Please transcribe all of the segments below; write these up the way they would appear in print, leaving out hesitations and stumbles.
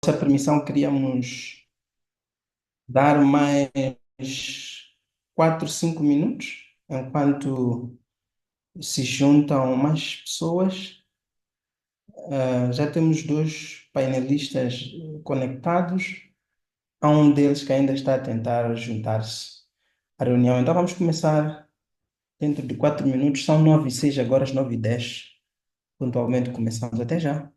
Essa permissão, queríamos dar mais 4, 5 minutos, enquanto se juntam mais pessoas. Já temos dois painelistas conectados. Há um deles que ainda está a tentar juntar-se à reunião. Então vamos começar dentro de 4 minutos. São 9h06, agora às 9h10. Pontualmente começamos. Até já.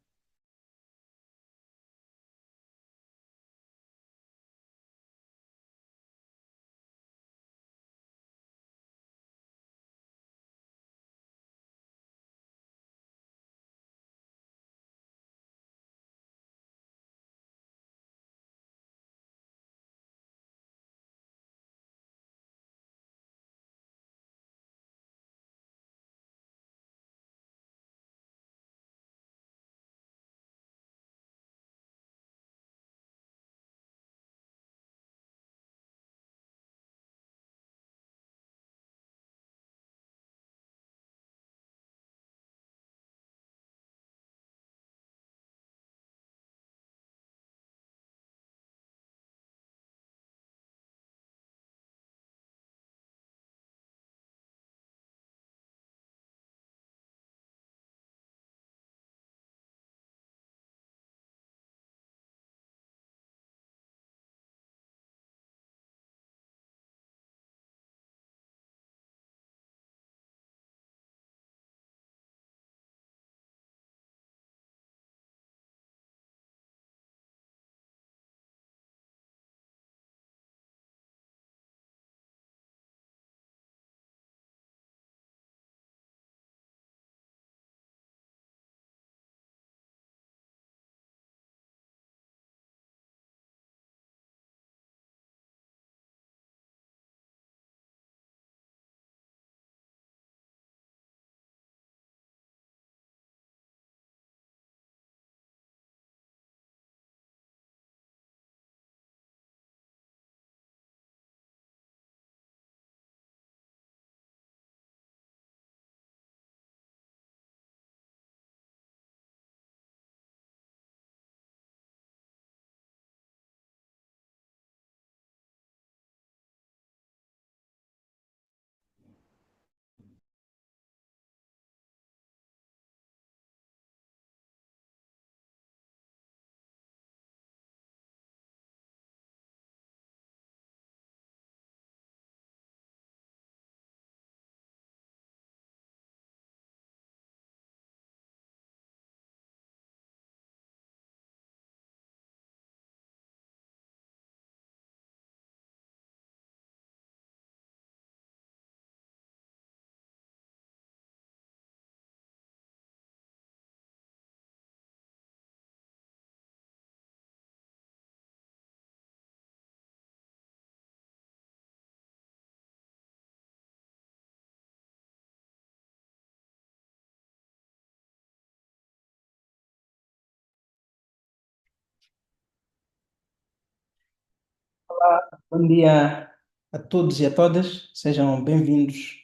Bom dia a todos e a todas. Sejam bem-vindos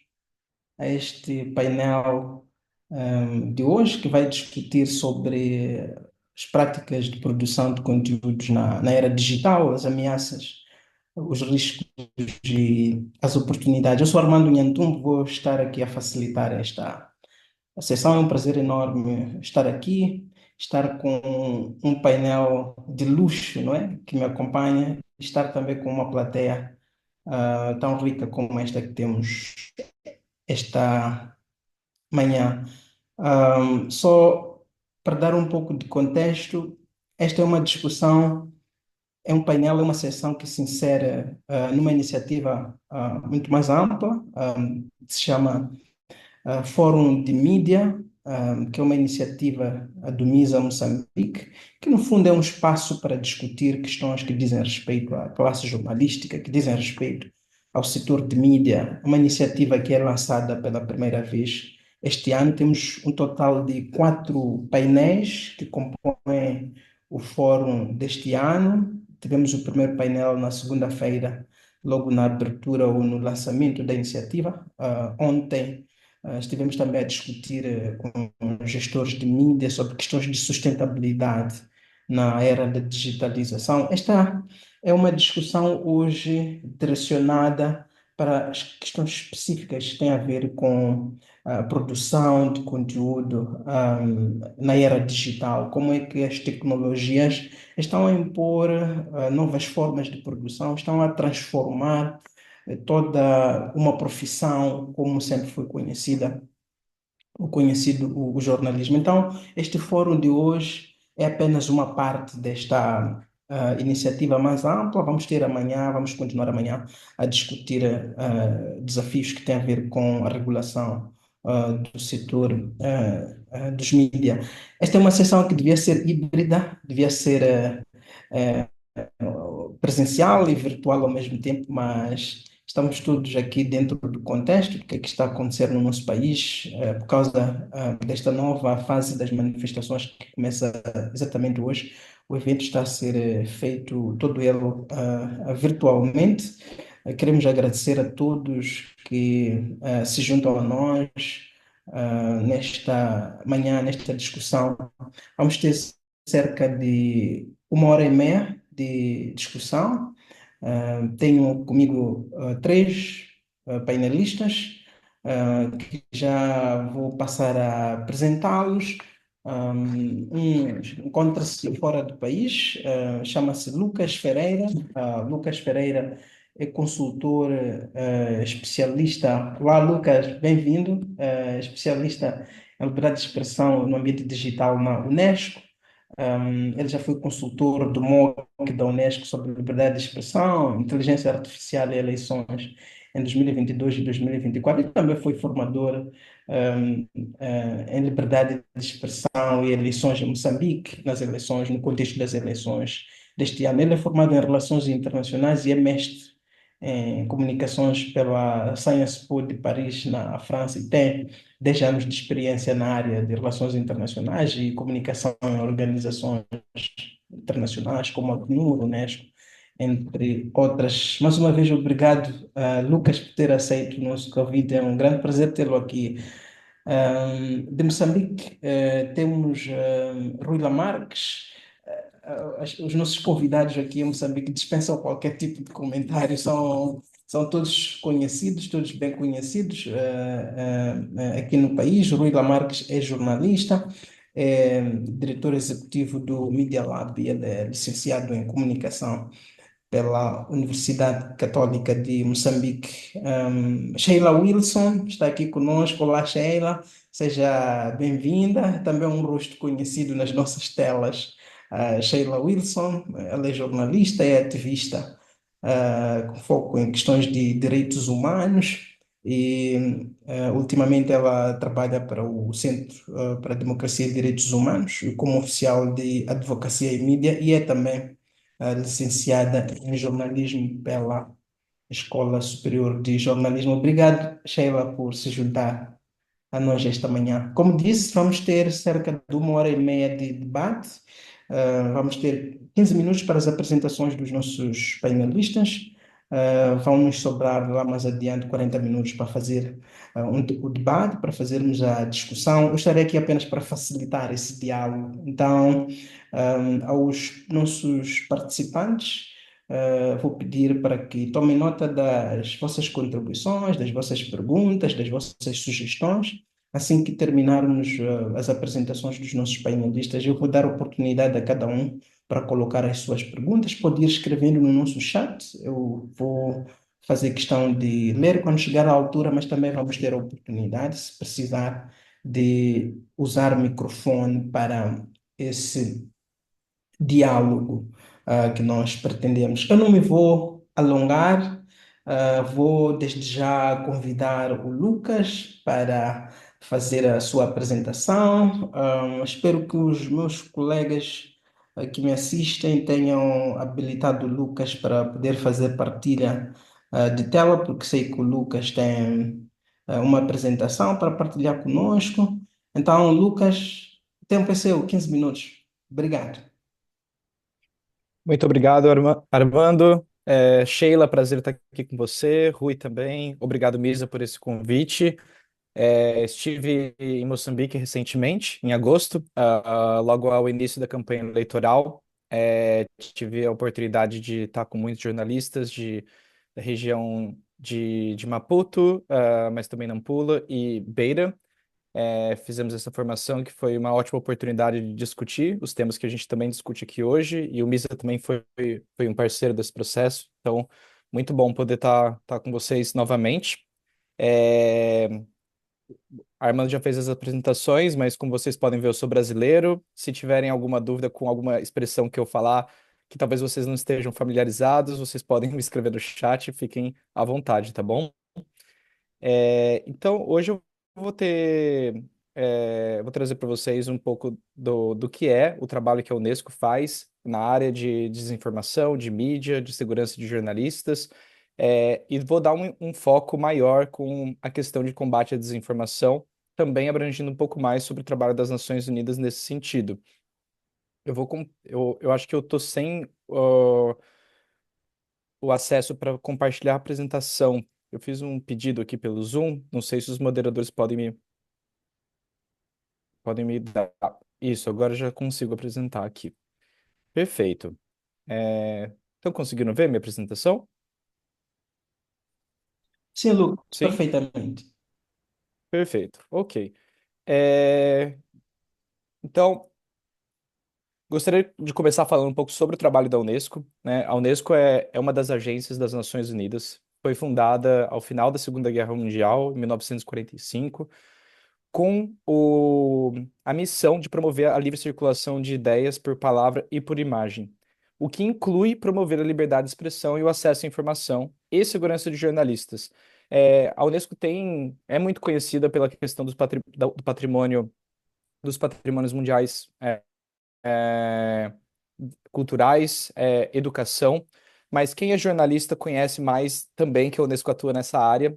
a este painel de hoje, que vai discutir sobre as práticas de produção de conteúdos na era digital, as ameaças, os riscos e as oportunidades. Eu sou Armando Nhantumbo, vou estar aqui a facilitar esta sessão. É um prazer enorme estar aqui, estar com um painel de luxo, não é? Que me acompanha, estar também com uma plateia tão rica como esta que temos esta manhã. Só para dar um pouco de contexto, esta é uma discussão, é um painel, é uma sessão que se insere numa iniciativa muito mais ampla, que se chama Fórum de Mídia, que é uma iniciativa do MISA Moçambique, que no fundo é um espaço para discutir questões que dizem respeito à classe jornalística, que dizem respeito ao setor de mídia. Uma iniciativa que é lançada pela primeira vez este ano. Temos um total de 4 painéis que compõem o fórum deste ano. Tivemos o primeiro painel na segunda-feira, logo na abertura ou no lançamento da iniciativa. Ontem estivemos também a discutir com gestores de mídia sobre questões de sustentabilidade na era da digitalização. Esta é uma discussão hoje direcionada para as questões específicas que têm a ver com a produção de conteúdo, na era digital. Como é que as tecnologias estão a impor, novas formas de produção, estão a transformar, toda uma profissão como sempre foi conhecida o conhecido o jornalismo. Então, este fórum de hoje é apenas uma parte desta iniciativa mais ampla. Vamos ter amanhã, vamos continuar amanhã a discutir desafios que têm a ver com a regulação do setor dos mídias. Esta é uma sessão que devia ser híbrida, devia ser presencial e virtual ao mesmo tempo, mas estamos todos aqui dentro do contexto do que é que está a acontecer no nosso país, por causa desta nova fase das manifestações que começa exatamente hoje. O evento está a ser feito todo ele virtualmente. Queremos agradecer a todos que se juntam a nós nesta manhã, nesta discussão. Vamos ter cerca de 1 hora e meia de discussão. Tenho comigo três painelistas que já vou passar a apresentá-los. Encontra-se fora do país, chama-se Lucas Ferreira. Lucas Ferreira é consultor especialista. Olá, Lucas, bem-vindo. Especialista em liberdade de expressão no ambiente digital na Unesco. Ele já foi consultor do MOC da Unesco sobre liberdade de expressão, inteligência artificial e eleições em 2022 e 2024. E também foi formador em liberdade de expressão e eleições em Moçambique, nas eleições, no contexto das eleições deste ano. Ele é formado em relações internacionais e é mestre em comunicações pela Sciences Po de Paris, na França, e tem 10 anos de experiência na área de relações internacionais e comunicação em organizações internacionais, como a ACNUR, Unesco, entre outras. Mais uma vez, obrigado, Lucas, por ter aceito o nosso convite. É um grande prazer tê-lo aqui. De Moçambique, temos Rui Lamarques. Os nossos convidados aqui em Moçambique dispensam qualquer tipo de comentário, são todos conhecidos, todos bem conhecidos aqui no país. Rui Lamarques é jornalista, é diretor executivo do Media Lab, ele é licenciado em comunicação pela Universidade Católica de Moçambique. Sheila Wilson está aqui conosco. Olá, Sheila, seja bem-vinda. Também um rosto conhecido nas nossas telas. Sheila Wilson, ela é jornalista, é ativista, com foco em questões de direitos humanos. E ultimamente ela trabalha para o Centro para a Democracia e Direitos Humanos como oficial de advocacia e mídia, e é também licenciada em jornalismo pela Escola Superior de Jornalismo. Obrigado, Sheila, por se juntar a nós esta manhã. Como disse, vamos ter cerca de 1 hora e meia de debate. Vamos ter 15 minutos para as apresentações dos nossos painelistas. Vamos sobrar lá mais adiante 40 minutos para fazer o debate, para fazermos a discussão. Eu estarei aqui apenas para facilitar esse diálogo. Então, aos nossos participantes, vou pedir para que tomem nota das vossas contribuições, das vossas perguntas, das vossas sugestões. Assim que terminarmos as apresentações dos nossos painelistas, eu vou dar oportunidade a cada um para colocar as suas perguntas. Pode ir escrevendo no nosso chat, eu vou fazer questão de ler quando chegar à altura, mas também vamos ter a oportunidade, se precisar, de usar o microfone para esse diálogo que nós pretendemos. Eu não me vou alongar, vou desde já convidar o Lucas para fazer a sua apresentação. Espero que os meus colegas que me assistem tenham habilitado o Lucas para poder fazer partilha de tela, porque sei que o Lucas tem uma apresentação para partilhar conosco. Então, Lucas, o tempo é seu, 15 minutos. Obrigado. Muito obrigado, Armando. Sheila, prazer estar aqui com você. Rui também. Obrigado, Misa, por esse convite. Estive em Moçambique recentemente, em agosto, logo ao início da campanha eleitoral. Tive a oportunidade de estar com muitos jornalistas da região de Maputo, mas também Nampula e Beira. Fizemos essa formação que foi uma ótima oportunidade de discutir os temas que a gente também discute aqui hoje, e o Misa também foi um parceiro desse processo, então muito bom poder estar com vocês novamente. É, a Armando já fez as apresentações, mas como vocês podem ver, eu sou brasileiro. Se tiverem alguma dúvida com alguma expressão que eu falar, que talvez vocês não estejam familiarizados, vocês podem me escrever no chat, fiquem à vontade, tá bom? Então, hoje eu vou trazer para vocês um pouco do que é o trabalho que a Unesco faz na área de desinformação, de mídia, de segurança de jornalistas, e vou dar um foco maior com a questão de combate à desinformação, também abrangindo um pouco mais sobre o trabalho das Nações Unidas nesse sentido. Eu acho que eu estou sem o acesso para compartilhar a apresentação. Eu fiz um pedido aqui pelo Zoom, não sei se os moderadores podem me dar. Isso, agora já consigo apresentar aqui. Perfeito. Estão conseguindo ver minha apresentação? Sim, Lucas, Sim? perfeitamente. Perfeito. Ok. É, Então, gostaria de começar falando um pouco sobre o trabalho da Unesco, né? A Unesco é uma das agências das Nações Unidas. Foi fundada ao final da Segunda Guerra Mundial, em 1945, com a missão de promover a livre circulação de ideias por palavra e por imagem, o que inclui promover a liberdade de expressão e o acesso à informação e segurança de jornalistas. A Unesco é muito conhecida pela questão do patrimônio, dos patrimônios mundiais é, culturais, educação, mas quem é jornalista conhece mais também que a Unesco atua nessa área,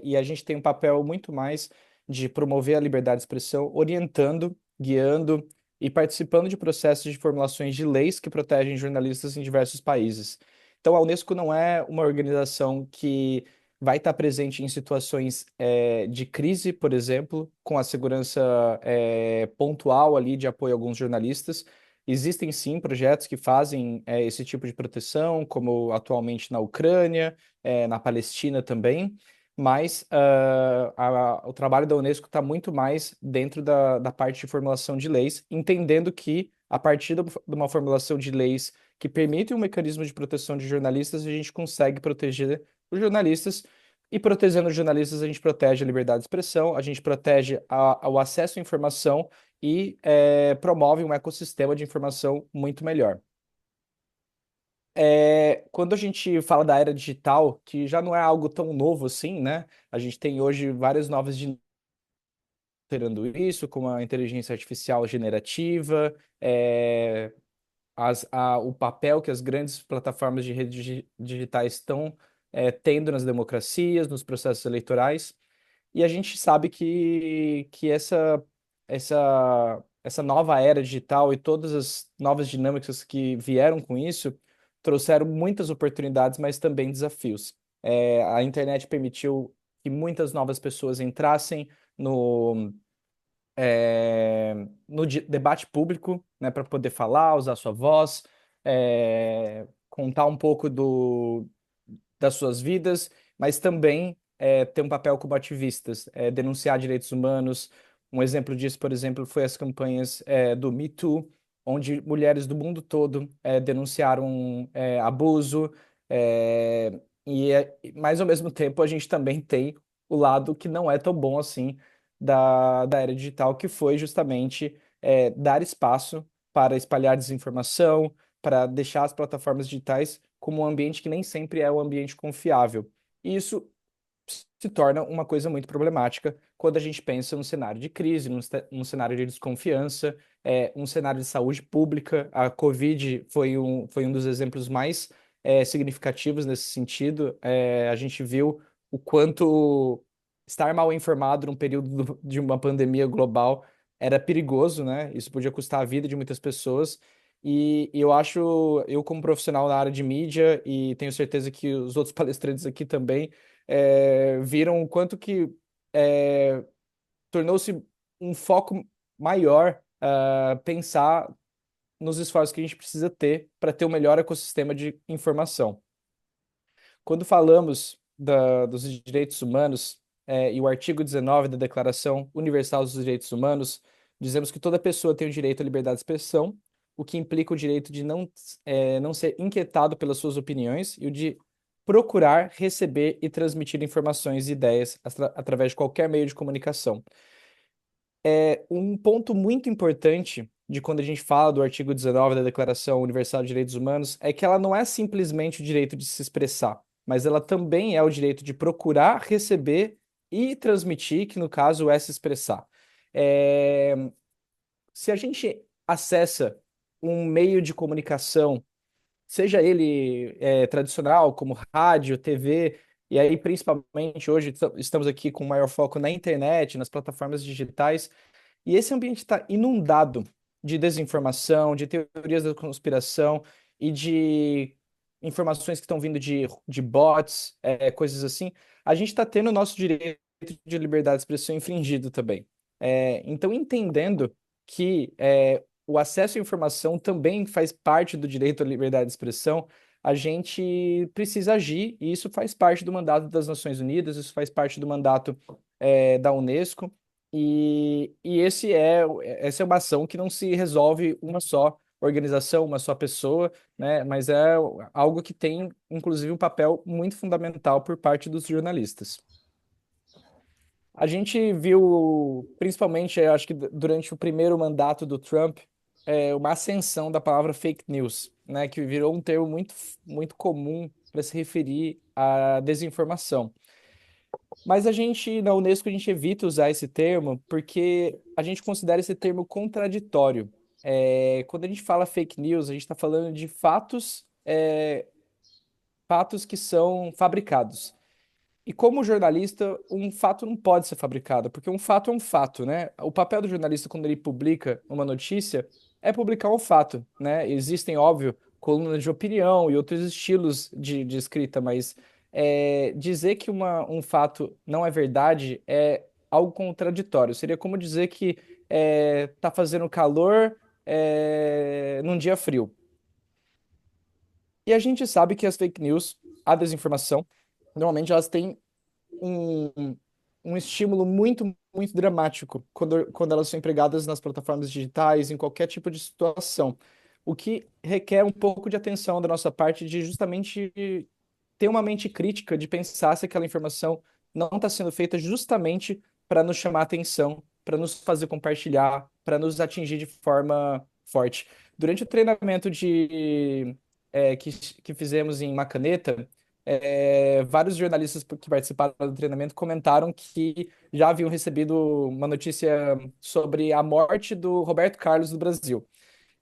e a gente tem um papel muito mais de promover a liberdade de expressão, orientando, guiando e participando de processos de formulações de leis que protegem jornalistas em diversos países. Então, a Unesco não é uma organização que vai estar presente em situações de crise, por exemplo, com a segurança pontual ali de apoio a alguns jornalistas. Existem sim projetos que fazem esse tipo de proteção, como atualmente na Ucrânia, na Palestina também, mas o trabalho da Unesco está muito mais dentro da parte de formulação de leis, entendendo que a partir de uma formulação de leis que permite um mecanismo de proteção de jornalistas, a gente consegue proteger os jornalistas. E protegendo os jornalistas, a gente protege a liberdade de expressão, a gente protege o acesso à informação e promove um ecossistema de informação muito melhor. Quando a gente fala da era digital, que já não é algo tão novo assim, né? A gente tem hoje várias novas gerando isso, como a inteligência artificial generativa, o papel que as grandes plataformas de redes digitais estão tendo nas democracias, nos processos eleitorais. E a gente sabe que essa nova era digital e todas as novas dinâmicas que vieram com isso trouxeram muitas oportunidades, mas também desafios. A internet permitiu que muitas novas pessoas entrassem no, no debate público, né, para poder falar, usar sua voz, contar um pouco das suas vidas, mas também ter um papel como ativistas, denunciar direitos humanos. Um exemplo disso, por exemplo, foi as campanhas do Me Too, onde mulheres do mundo todo denunciaram abuso, mas ao mesmo tempo a gente também tem o lado que não é tão bom assim da era digital, que foi justamente dar espaço para espalhar desinformação, para deixar as plataformas digitais como um ambiente que nem sempre é um ambiente confiável. E isso se torna uma coisa muito problemática quando a gente pensa num cenário de crise, num cenário de desconfiança, um cenário de saúde pública. A Covid foi um dos exemplos mais significativos nesse sentido. A gente viu o quanto estar mal informado num período de uma pandemia global era perigoso, né? Isso podia custar a vida de muitas pessoas. E eu acho, eu como profissional na área de mídia, e tenho certeza que os outros palestrantes aqui também viram o quanto que tornou-se um foco maior pensar nos esforços que a gente precisa ter para ter o melhor ecossistema de informação. Quando falamos dos direitos humanos, e o artigo 19 da Declaração Universal dos Direitos Humanos, dizemos que toda pessoa tem o direito à liberdade de expressão, o que implica o direito de não ser inquietado pelas suas opiniões e o de procurar, receber e transmitir informações e ideias através de qualquer meio de comunicação. Um ponto muito importante de quando a gente fala do artigo 19 da Declaração Universal de Direitos Humanos é que ela não é simplesmente o direito de se expressar, mas ela também é o direito de procurar, receber e transmitir, que no caso é se expressar. É, Se a gente acessa um meio de comunicação, seja ele tradicional, como rádio, TV, e aí principalmente hoje estamos aqui com maior foco na internet, nas plataformas digitais, e esse ambiente está inundado de desinformação, de teorias da conspiração e de informações que estão vindo de bots, coisas assim. A gente está tendo o nosso direito de liberdade de expressão infringido também. Então, entendendo que o acesso à informação também faz parte do direito à liberdade de expressão, a gente precisa agir, e isso faz parte do mandato das Nações Unidas, isso faz parte do mandato da Unesco. Essa é uma ação que não se resolve uma só organização, uma só pessoa, né? Mas é algo que tem, inclusive, um papel muito fundamental por parte dos jornalistas. A gente viu, principalmente, eu acho que durante o primeiro mandato do Trump, uma ascensão da palavra fake news, né? Que virou um termo muito comum para se referir à desinformação. Mas na Unesco, a gente evita usar esse termo porque a gente considera esse termo contraditório. Quando a gente fala fake news, a gente está falando de fatos que são fabricados. E como jornalista, um fato não pode ser fabricado, porque um fato é um fato, né? O papel do jornalista quando ele publica uma notícia é publicar um fato, né? Existem, óbvio, colunas de opinião e outros estilos de escrita, mas dizer que um fato não é verdade é algo contraditório. Seria como dizer que tá fazendo calor num dia frio. E a gente sabe que as fake news, a desinformação, normalmente elas têm um, um estímulo muito dramático quando elas são empregadas nas plataformas digitais, em qualquer tipo de situação. O que requer um pouco de atenção da nossa parte de justamente ter uma mente crítica, de pensar se aquela informação não está sendo feita justamente para nos chamar a atenção, para nos fazer compartilhar, para nos atingir de forma forte. Durante o treinamento que fizemos em Macaneta, vários jornalistas que participaram do treinamento comentaram que já haviam recebido uma notícia sobre a morte do Roberto Carlos do Brasil.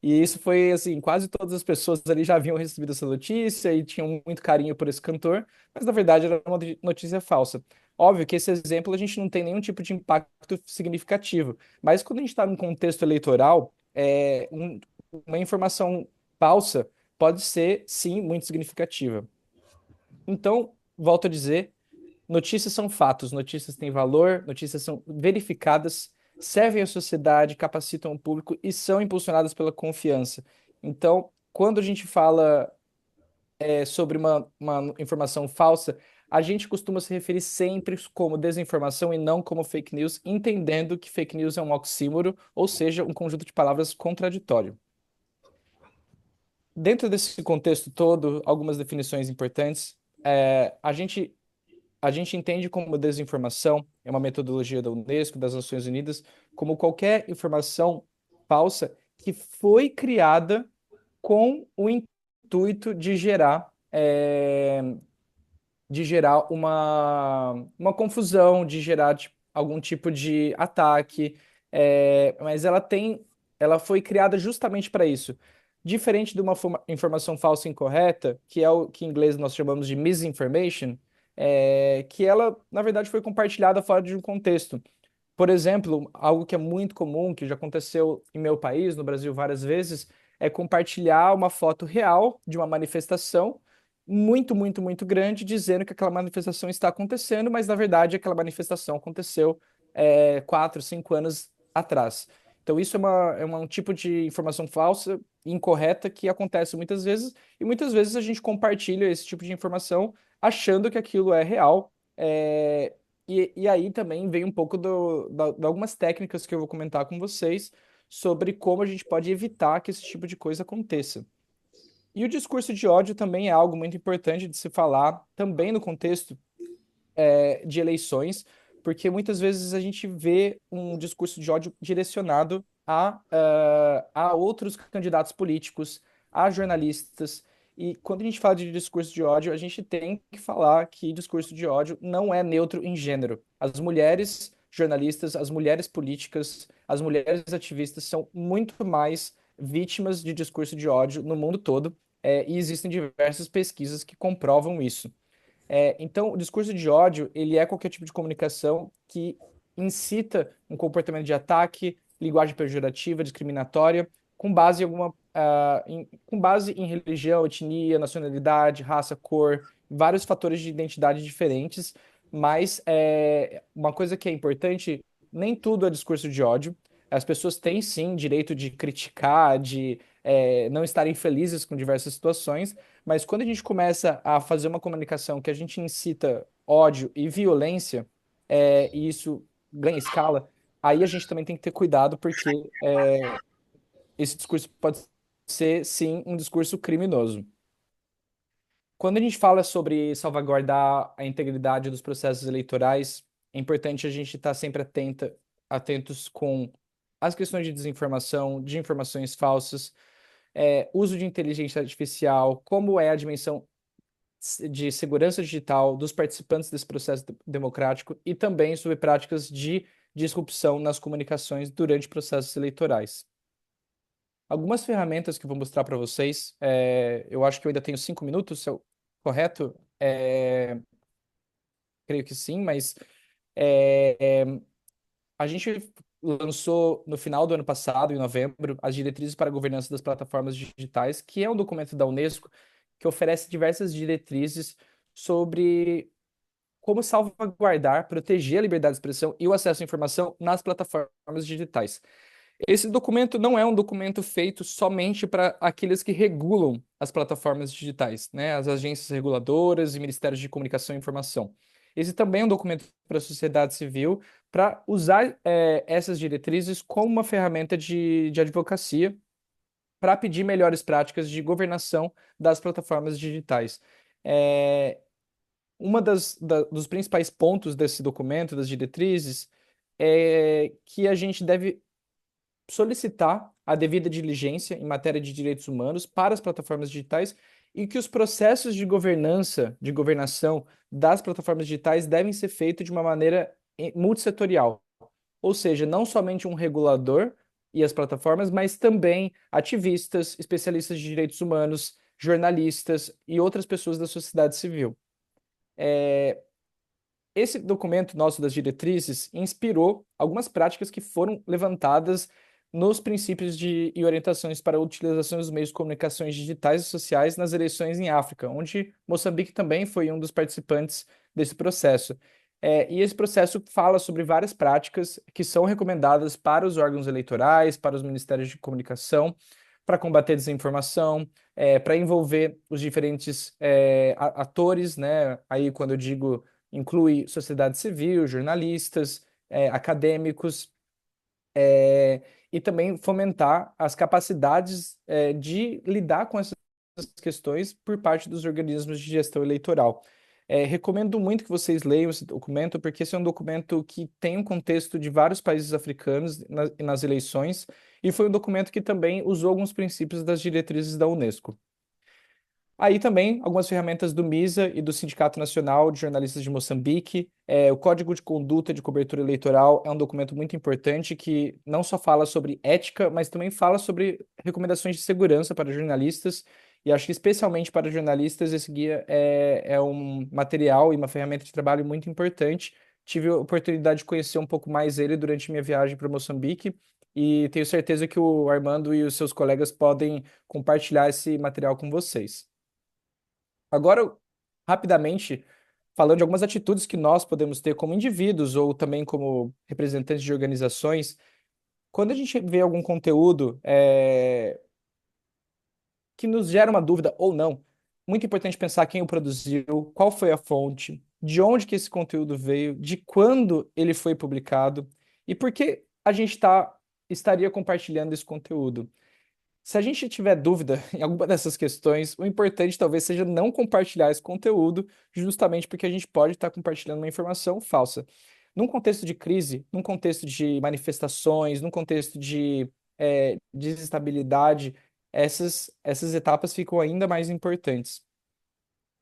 E isso foi assim, quase todas as pessoas ali já haviam recebido essa notícia e tinham muito carinho por esse cantor, mas na verdade era uma notícia falsa. Óbvio que esse exemplo a gente não tem nenhum tipo de impacto significativo, mas quando a gente está num contexto eleitoral, uma informação falsa pode ser, sim, muito significativa. Então, volto a dizer, notícias são fatos, notícias têm valor, notícias são verificadas, servem à sociedade, capacitam o público e são impulsionadas pela confiança. Então, quando a gente fala sobre uma informação falsa, a gente costuma se referir sempre como desinformação e não como fake news, entendendo que fake news é um oxímoro, ou seja, um conjunto de palavras contraditório. Dentro desse contexto todo, algumas definições importantes. A gente entende como desinformação, é uma metodologia da Unesco, das Nações Unidas, como qualquer informação falsa que foi criada com o intuito de gerar uma confusão, de gerar algum tipo de ataque, mas ela foi criada justamente para isso. Diferente de uma informação falsa incorreta, que é o que em inglês nós chamamos de misinformation, que ela, na verdade, foi compartilhada fora de um contexto. Por exemplo, algo que é muito comum, que já aconteceu em meu país, no Brasil, várias vezes, é compartilhar uma foto real de uma manifestação muito, muito, muito grande, dizendo que aquela manifestação está acontecendo, mas na verdade aquela manifestação aconteceu 4, 5 anos atrás. Então isso um tipo de informação falsa, incorreta, que acontece muitas vezes, e muitas vezes a gente compartilha esse tipo de informação achando que aquilo é real. E aí também vem um pouco de algumas técnicas que eu vou comentar com vocês sobre como a gente pode evitar que esse tipo de coisa aconteça. E o discurso de ódio também é algo muito importante de se falar, também no contexto de eleições, porque muitas vezes a gente vê um discurso de ódio direcionado a outros candidatos políticos, a jornalistas. E quando a gente fala de discurso de ódio, a gente tem que falar que discurso de ódio não é neutro em gênero. As mulheres jornalistas, as mulheres políticas, as mulheres ativistas são muito mais vítimas de discurso de ódio no mundo todo, e existem diversas pesquisas que comprovam isso. Então, o discurso de ódio, ele é qualquer tipo de comunicação que incita um comportamento de ataque, linguagem pejorativa, discriminatória, com base em religião, etnia, nacionalidade, raça, cor, vários fatores de identidade diferentes, mas uma coisa que é importante, nem tudo é discurso de ódio. As pessoas têm sim direito de criticar, de não estarem felizes com diversas situações, mas quando a gente começa a fazer uma comunicação que a gente incita ódio e violência, e isso ganha escala, aí a gente também tem que ter cuidado, porque esse discurso pode ser, sim, um discurso criminoso. Quando a gente fala sobre salvaguardar a integridade dos processos eleitorais, é importante a gente estar sempre atentos com as questões de desinformação, de informações falsas, uso de inteligência artificial, como é a dimensão de segurança digital dos participantes desse processo democrático e também sobre práticas de disrupção nas comunicações durante processos eleitorais. Algumas ferramentas que eu vou mostrar para vocês, eu acho que eu ainda tenho 5 minutos, correto? Creio que sim, mas é, é, a gente lançou no final do ano passado, em novembro, as diretrizes para a governança das plataformas digitais, que é um documento da Unesco que oferece diversas diretrizes sobre como salvaguardar, proteger a liberdade de expressão e o acesso à informação nas plataformas digitais. Esse documento não é um documento feito somente para aqueles que regulam as plataformas digitais, né? As agências reguladoras e ministérios de comunicação e informação. Esse também é um documento para a sociedade civil, para usar essas diretrizes como uma ferramenta de advocacia para pedir melhores práticas de governação das plataformas digitais. É, dos principais pontos desse documento, das diretrizes, é que a gente deve solicitar a devida diligência em matéria de direitos humanos para as plataformas digitais e que os processos de governança, de governação das plataformas digitais devem ser feitos de uma maneira multissetorial, ou seja, não somente um regulador e as plataformas, mas também ativistas, especialistas de direitos humanos, jornalistas e outras pessoas da sociedade civil. Esse documento nosso das diretrizes inspirou algumas práticas que foram levantadas nos princípios e orientações para a utilização dos meios de comunicações digitais e sociais nas eleições em África, onde Moçambique também foi um dos participantes desse processo. E esse processo fala sobre várias práticas que são recomendadas para os órgãos eleitorais, para os ministérios de comunicação, para combater desinformação, para envolver os diferentes atores, né? Aí, quando eu digo inclui sociedade civil, jornalistas, acadêmicos, e também fomentar as capacidades, de lidar com essas questões por parte dos organismos de gestão eleitoral. Recomendo muito que vocês leiam esse documento, porque esse é um documento que tem um contexto de vários países africanos nas eleições, e foi um documento que também usou alguns princípios das diretrizes da Unesco. Aí também algumas ferramentas do MISA e do Sindicato Nacional de Jornalistas de Moçambique. O Código de Conduta de Cobertura Eleitoral é um documento muito importante que não só fala sobre ética, mas também fala sobre recomendações de segurança para jornalistas. E acho que especialmente para jornalistas esse guia é um material e uma ferramenta de trabalho muito importante. Tive a oportunidade de conhecer um pouco mais ele durante minha viagem para Moçambique e tenho certeza que o Armando e os seus colegas podem compartilhar esse material com vocês. Agora, rapidamente, falando de algumas atitudes que nós podemos ter como indivíduos ou também como representantes de organizações, quando a gente vê algum conteúdo que nos gera uma dúvida ou não, muito importante pensar quem o produziu, qual foi a fonte, de onde que esse conteúdo veio, de quando ele foi publicado e por que a gente estaria compartilhando esse conteúdo. Se a gente tiver dúvida em alguma dessas questões, o importante talvez seja não compartilhar esse conteúdo, justamente porque a gente pode estar compartilhando uma informação falsa. Num contexto de crise, num contexto de manifestações, num contexto de desestabilidade, essas etapas ficam ainda mais importantes.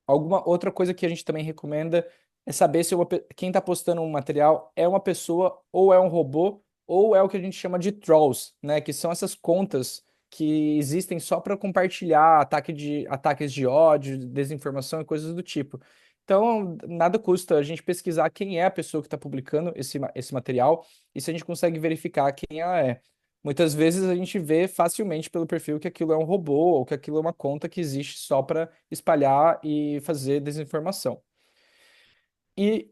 Alguma outra coisa que a gente também recomenda é saber se quem está postando um material é uma pessoa ou é um robô ou é o que a gente chama de trolls, né? Que são essas contas que existem só para compartilhar ataques de ódio, desinformação e coisas do tipo. Então, nada custa a gente pesquisar quem é a pessoa que está publicando esse material e se a gente consegue verificar quem ela é. Muitas vezes a gente vê facilmente pelo perfil que aquilo é um robô ou que aquilo é uma conta que existe só para espalhar e fazer desinformação. E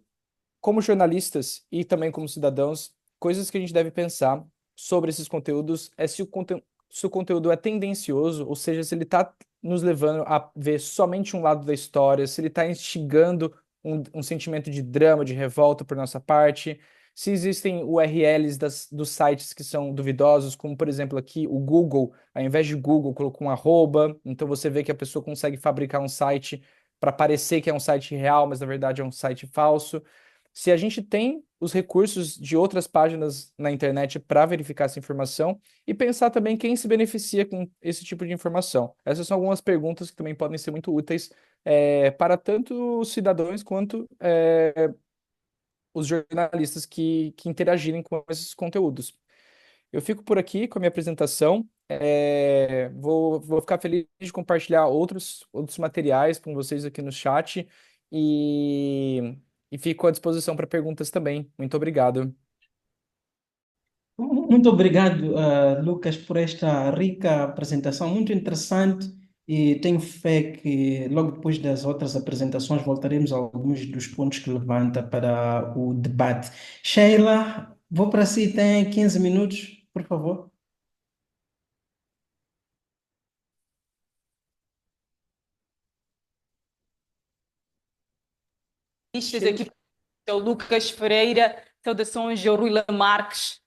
como jornalistas e também como cidadãos, coisas que a gente deve pensar sobre esses conteúdos é se o conteúdo é tendencioso, ou seja, se ele está nos levando a ver somente um lado da história, se ele está instigando um sentimento de drama, de revolta por nossa parte, se existem URLs dos sites que são duvidosos, como por exemplo aqui o Google, ao invés de Google, colocou um arroba, então você vê que a pessoa consegue fabricar um site para parecer que é um site real, mas na verdade é um site falso. Se a gente tem os recursos de outras páginas na internet para verificar essa informação e pensar também quem se beneficia com esse tipo de informação. Essas são algumas perguntas que também podem ser muito úteis para tanto os cidadãos quanto os jornalistas que interagirem com esses conteúdos. Eu fico por aqui com a minha apresentação. Vou ficar feliz de compartilhar outros materiais com vocês aqui no chat e fico à disposição para perguntas também. Muito obrigado. Muito obrigado, Lucas, por esta rica apresentação, muito interessante. E tenho fé que logo depois das outras apresentações voltaremos a alguns dos pontos que levanta para o debate. Sheila, vou para si, tem 15 minutos, por favor. Listas aqui ao Lucas Ferreira, saudações ao Rui Lamarques,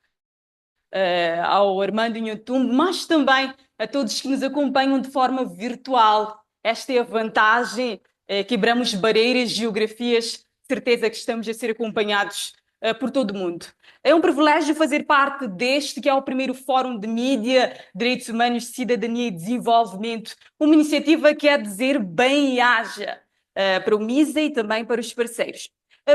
ao Armando Inhotumbo, mas também a todos que nos acompanham de forma virtual. Esta é a vantagem, quebramos barreiras, geografias, certeza que estamos a ser acompanhados por todo o mundo. É um privilégio fazer parte deste, que é o primeiro Fórum de Mídia, Direitos Humanos, Cidadania e Desenvolvimento, uma iniciativa que é dizer bem e haja para o MISA e também para os parceiros.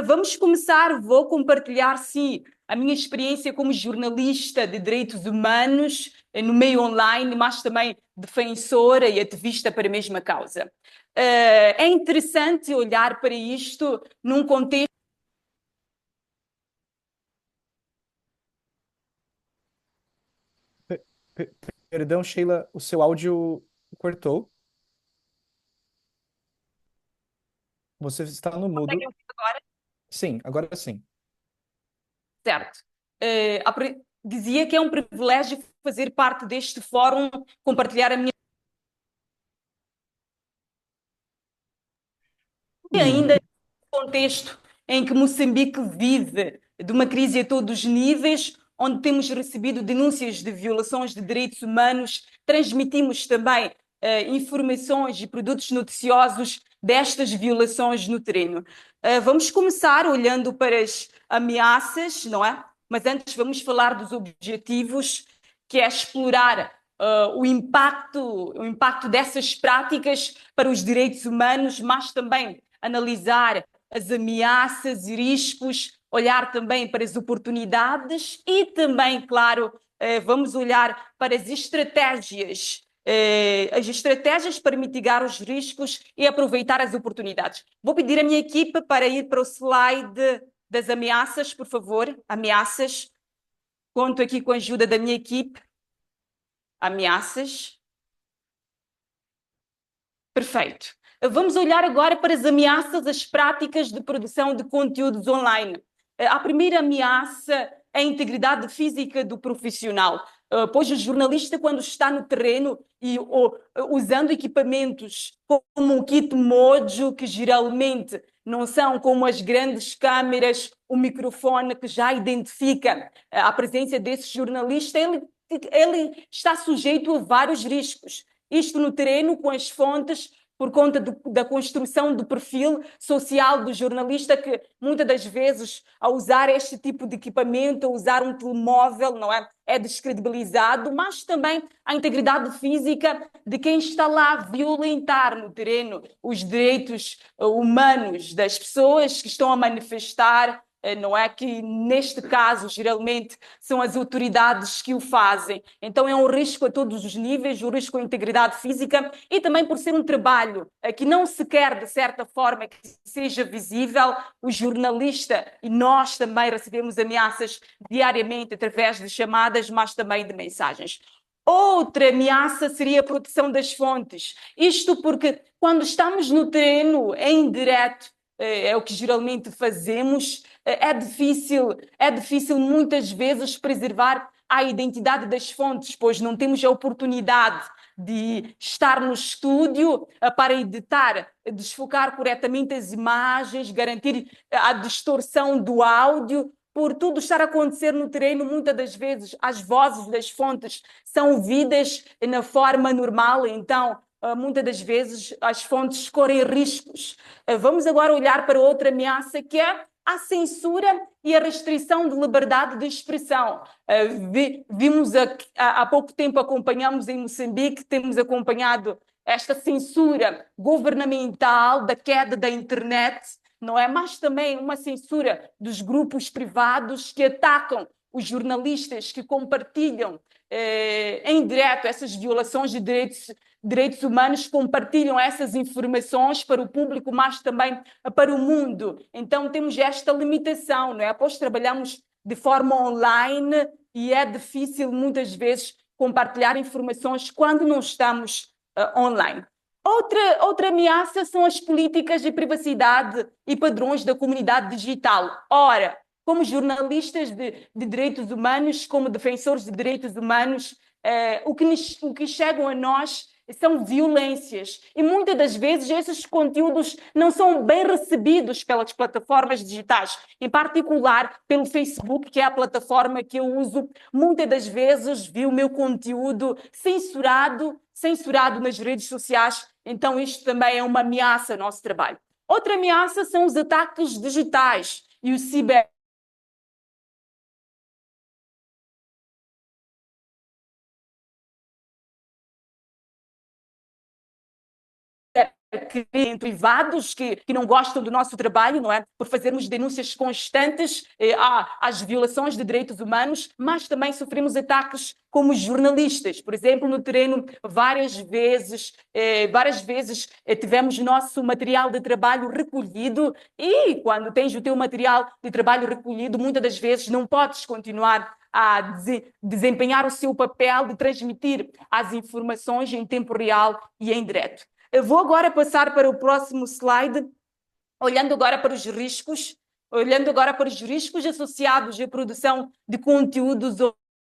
Vamos começar, vou compartilhar, sim, a minha experiência como jornalista de direitos humanos no meio online, mas também defensora e ativista para a mesma causa. É interessante olhar para isto num contexto. Per- per- Perdão, Sheila, o seu áudio cortou. Você está no mudo. Agora, Sim, agora sim. certo. Dizia que é um privilégio fazer parte deste fórum, compartilhar a minha. E ainda Hum, contexto em que Moçambique vive de uma crise a todos os níveis, onde temos recebido denúncias de violações de direitos humanos, transmitimos também informações e produtos noticiosos destas violações no terreno. Vamos começar olhando para as ameaças, não é? Mas antes vamos falar dos objetivos, que é explorar o impacto dessas práticas para os direitos humanos, mas também analisar as ameaças e riscos, olhar também para as oportunidades e também, claro, vamos olhar para as estratégias para mitigar os riscos e aproveitar as oportunidades. Vou pedir à minha equipe para ir para o slide das ameaças, por favor. Ameaças. Conto aqui com a ajuda da minha equipe. Ameaças. Perfeito. Vamos olhar agora para as ameaças às práticas de produção de conteúdos online. A primeira ameaça é a integridade física do profissional, pois o jornalista, quando está no terreno e usando equipamentos como o kit Mojo, que geralmente não são como as grandes câmeras, o microfone que já identifica a presença desse jornalista, ele está sujeito a vários riscos. Isto no terreno, com as fontes, por conta da construção do perfil social do jornalista, que muitas das vezes, ao usar este tipo de equipamento, a usar um telemóvel, não é? É descredibilizado, mas também a integridade física de quem está lá a violentar no terreno os direitos humanos das pessoas que estão a manifestar. Não é que, neste caso, geralmente são as autoridades que o fazem. Então é um risco a todos os níveis, um risco à integridade física e também por ser um trabalho que não se quer, de certa forma, que seja visível. O jornalista e nós também recebemos ameaças diariamente através de chamadas, mas também de mensagens. Outra ameaça seria a proteção das fontes. Isto porque quando estamos no terreno, em direto, é o que geralmente fazemos, é difícil muitas vezes preservar a identidade das fontes, pois não temos a oportunidade de estar no estúdio para editar, desfocar corretamente as imagens, garantir a distorção do áudio. Por tudo estar a acontecer no terreno, muitas das vezes as vozes das fontes são ouvidas na forma normal, então muitas das vezes as fontes correm riscos. Vamos agora olhar para outra ameaça, que é a censura e a restrição de liberdade de expressão. Vimos há pouco tempo, acompanhamos em Moçambique, temos acompanhado esta censura governamental da queda da internet, não é? Mas também uma censura dos grupos privados que atacam os jornalistas que compartilham em direto essas violações de direitos humanos, compartilham essas informações para o público, mas também para o mundo. Então temos esta limitação, não é? Pois trabalhamos de forma online e é difícil muitas vezes compartilhar informações quando não estamos online. Outra ameaça são as políticas de privacidade e padrões da comunidade digital. Ora, como jornalistas de direitos humanos, como defensores de direitos humanos, o que chegam a nós são violências. E muitas das vezes esses conteúdos não são bem recebidos pelas plataformas digitais, em particular pelo Facebook, que é a plataforma que eu uso. Muitas das vezes vi o meu conteúdo censurado nas redes sociais. Então isto também é uma ameaça ao nosso trabalho. Outra ameaça são os ataques digitais e o ciber privados que não gostam do nosso trabalho, não é? Por fazermos denúncias constantes às violações de direitos humanos, mas também sofremos ataques como jornalistas. Por exemplo, no terreno, várias vezes tivemos nosso material de trabalho recolhido e quando tens o teu material de trabalho recolhido, muitas das vezes não podes continuar a desempenhar o seu papel de transmitir as informações em tempo real e em direto. Eu vou agora passar para o próximo slide, olhando agora para os riscos associados à produção de conteúdos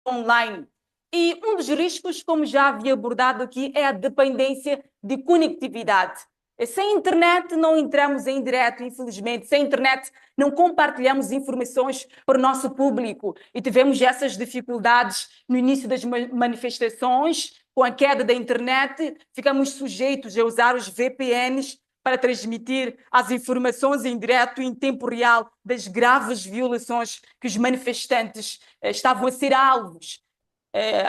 online. E um dos riscos, como já havia abordado aqui, é a dependência de conectividade. Sem internet não entramos em direto, infelizmente. Sem internet não compartilhamos informações para o nosso público. E tivemos essas dificuldades no início das manifestações. Com a queda da internet, ficamos sujeitos a usar os VPNs para transmitir as informações em direto, em tempo real, das graves violações que os manifestantes estavam a ser alvos.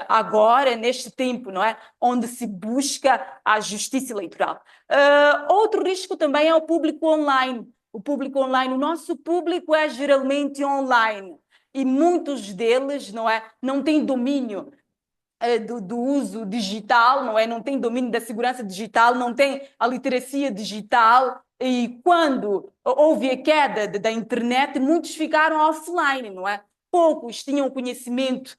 Agora, neste tempo, não é? Onde se busca a justiça eleitoral. Outro risco também é o público online. O nosso público é geralmente online e muitos deles, não é? Não têm domínio do uso digital, não é? Não tem domínio da segurança digital, não tem a literacia digital. E quando houve a queda da internet, muitos ficaram offline, não é? poucos tinham conhecimento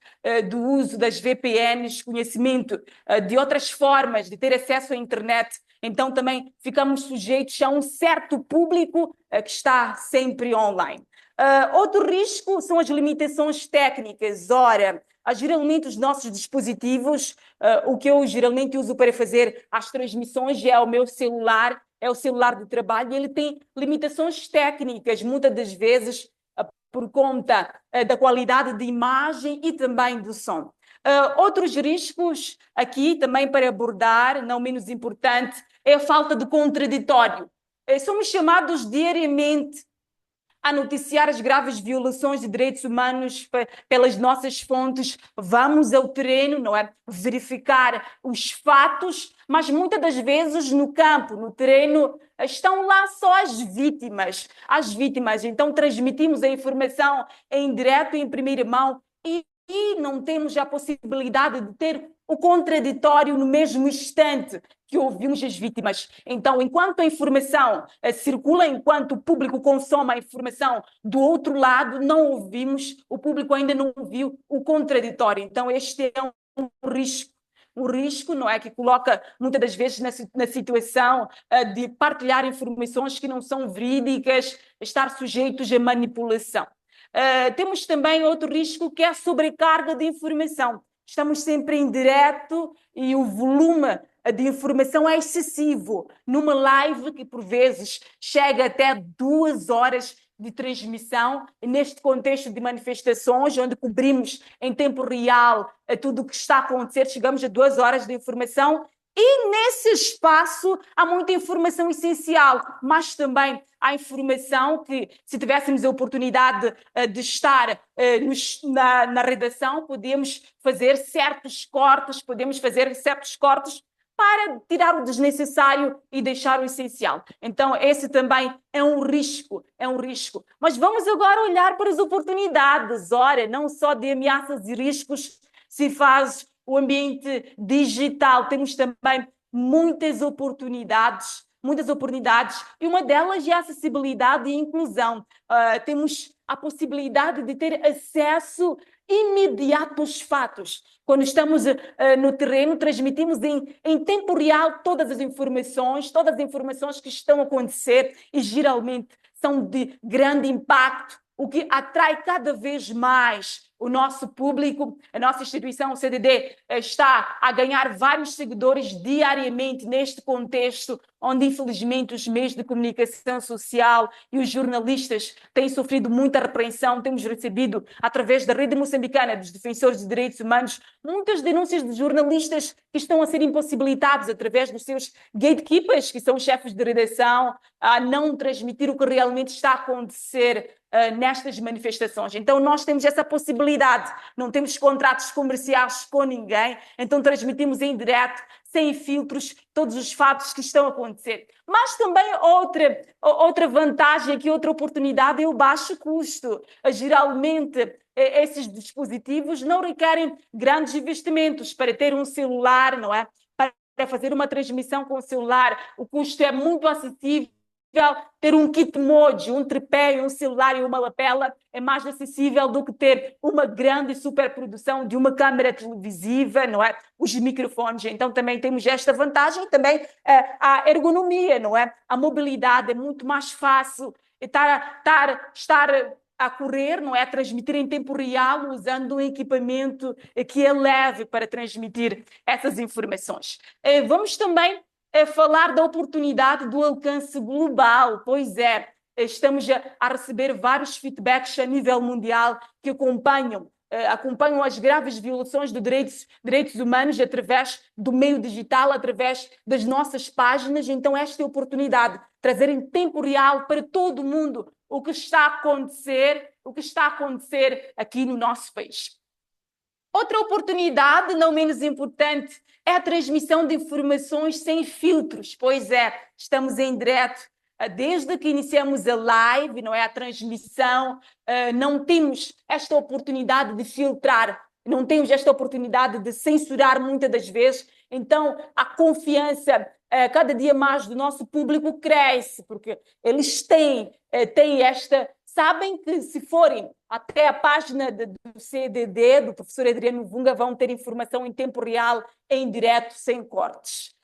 do uso das VPNs, conhecimento de outras formas de ter acesso à internet. Então, também ficamos sujeitos a um certo público que está sempre online. Outro risco são as limitações técnicas. Ora, geralmente os nossos dispositivos, o que eu geralmente uso para fazer as transmissões é o meu celular, é o celular de trabalho, e ele tem limitações técnicas, muitas das vezes por conta da qualidade de imagem e também do som. Outros riscos aqui também para abordar, não menos importante, é a falta de contraditório. Somos chamados diariamente a noticiar as graves violações de direitos humanos pelas nossas fontes. Vamos ao terreno, não é? Verificar os fatos, mas muitas das vezes no campo, no terreno, estão lá só as vítimas. As vítimas. Então transmitimos a informação em direto, em primeira mão, e não temos a possibilidade de ter o contraditório no mesmo instante que ouvimos as vítimas. Então, enquanto a informação circula, enquanto o público consome a informação do outro lado, não ouvimos, o público ainda não ouviu o contraditório. Então, este é um risco, não é, que coloca muitas das vezes na situação de partilhar informações que não são verídicas, estar sujeitos a manipulação. Temos também outro risco, que é a sobrecarga de informação. Estamos sempre em direto e o volume de informação é excessivo. Numa live que, por vezes, chega até 2 horas de transmissão, neste contexto de manifestações, onde cobrimos em tempo real tudo o que está a acontecer, chegamos a 2 horas de informação. E nesse espaço há muita informação essencial, mas também há informação que, se tivéssemos a oportunidade de estar na redação, podemos fazer certos cortes, para tirar o desnecessário e deixar o essencial. Então, esse também é um risco, Mas vamos agora olhar para as oportunidades. Ora, não só de ameaças e riscos se faz o ambiente digital, temos também muitas oportunidades, e uma delas é a acessibilidade e inclusão. Temos a possibilidade de ter acesso imediato aos fatos. Quando estamos no terreno, transmitimos em tempo real todas as informações que estão a acontecer, e geralmente são de grande impacto, o que atrai cada vez mais o nosso público. A nossa instituição, o CDD, está a ganhar vários seguidores diariamente neste contexto, onde infelizmente os meios de comunicação social e os jornalistas têm sofrido muita repreensão. Temos recebido, através da Rede Moçambicana dos Defensores de Direitos Humanos, muitas denúncias de jornalistas que estão a ser impossibilitados, através dos seus gatekeepers, que são os chefes de redação, a não transmitir o que realmente está a acontecer nestas manifestações. Então nós temos essa possibilidade, não temos contratos comerciais com ninguém, então transmitimos em direto, sem filtros, todos os fatos que estão a acontecer. Mas também outra vantagem aqui, outra oportunidade é o baixo custo. Geralmente esses dispositivos não requerem grandes investimentos. Para ter um celular, não é? Para fazer uma transmissão com o celular, o custo é muito acessível. Ter um kit Moji, um tripé, um celular e uma lapela é mais acessível do que ter uma grande superprodução de uma câmara televisiva, não é? Os microfones. Então também temos esta vantagem, também a ergonomia, não é? A mobilidade é muito mais fácil, estar a correr, não é? Transmitir em tempo real, usando um equipamento que é leve para transmitir essas informações. Vamos também falar da oportunidade do alcance global. Pois é, estamos a receber vários feedbacks a nível mundial que acompanham as graves violações de direitos humanos através do meio digital, através das nossas páginas. Então esta é a oportunidade, trazer em tempo real para todo mundo o que está a acontecer aqui no nosso país. Outra oportunidade, não menos importante, é a transmissão de informações sem filtros. Pois é, estamos em direto desde que iniciamos a live, não é? A transmissão, não temos esta oportunidade de filtrar, não temos esta oportunidade de censurar muitas das vezes. Então, a confiança cada dia mais do nosso público cresce, porque eles têm esta sabem que se forem até a página do CDD, do professor Adriano Vunga, vão ter informação em tempo real, em direto, sem cortes.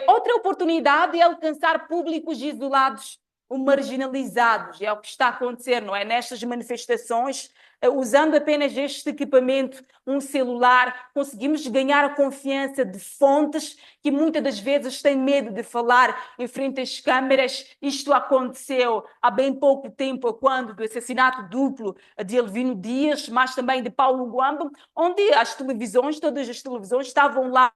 Outra oportunidade é alcançar públicos isolados ou marginalizados. É o que está a acontecer, não é? Nestas manifestações, usando apenas este equipamento, um celular, conseguimos ganhar a confiança de fontes que muitas das vezes têm medo de falar em frente às câmeras. Isto aconteceu há bem pouco tempo, quando do assassinato duplo de Elvino Dias, mas também de Paulo Guamba, onde as televisões, todas as televisões estavam lá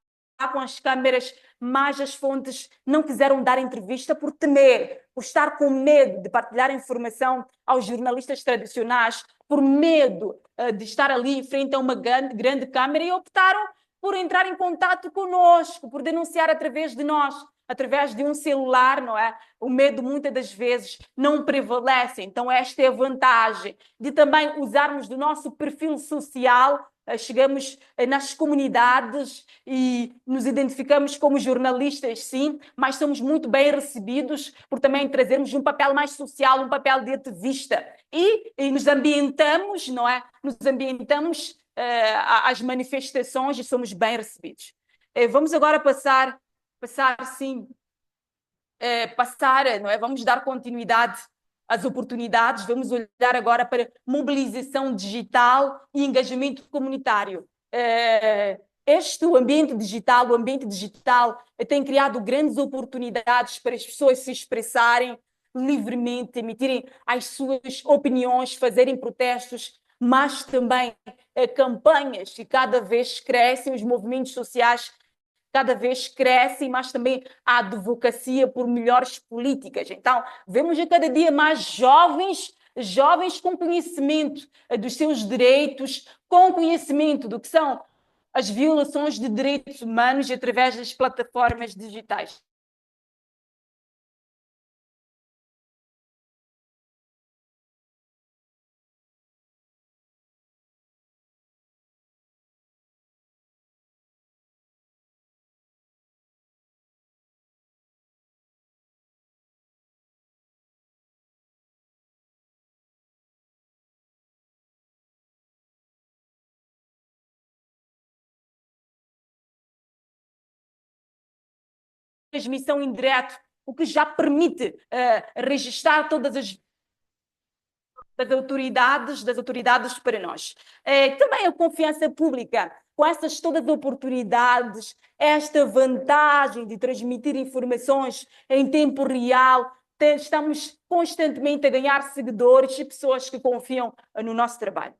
com as câmeras, mas as fontes não quiseram dar entrevista por temer, por estar com medo de partilhar informação aos jornalistas tradicionais, por medo de estar ali em frente a uma grande câmera, e optaram por entrar em contato conosco, por denunciar através de nós, através de um celular, não é? O medo muitas das vezes não prevalece. Então esta é a vantagem de também usarmos do nosso perfil social. Chegamos nas comunidades e nos identificamos como jornalistas, sim, mas somos muito bem recebidos por também trazermos um papel mais social, um papel de ativista. E nos ambientamos, não é? Nos ambientamos às manifestações e somos bem recebidos. Vamos agora passar sim, não é? Vamos dar continuidade às oportunidades, vamos olhar agora para mobilização digital e engajamento comunitário. O ambiente digital tem criado grandes oportunidades para as pessoas se expressarem livremente, emitirem as suas opiniões, fazerem protestos, mas também campanhas, e cada vez crescem os movimentos sociais, cada vez crescem, mas também a advocacia por melhores políticas. Então, vemos a cada dia mais jovens com conhecimento dos seus direitos, com conhecimento do que são as violações de direitos humanos através das plataformas digitais. Transmissão em direto, o que já permite registrar todas as das autoridades para nós. Também a confiança pública, com essas todas as oportunidades, esta vantagem de transmitir informações em tempo real, estamos constantemente a ganhar seguidores e pessoas que confiam no nosso trabalho.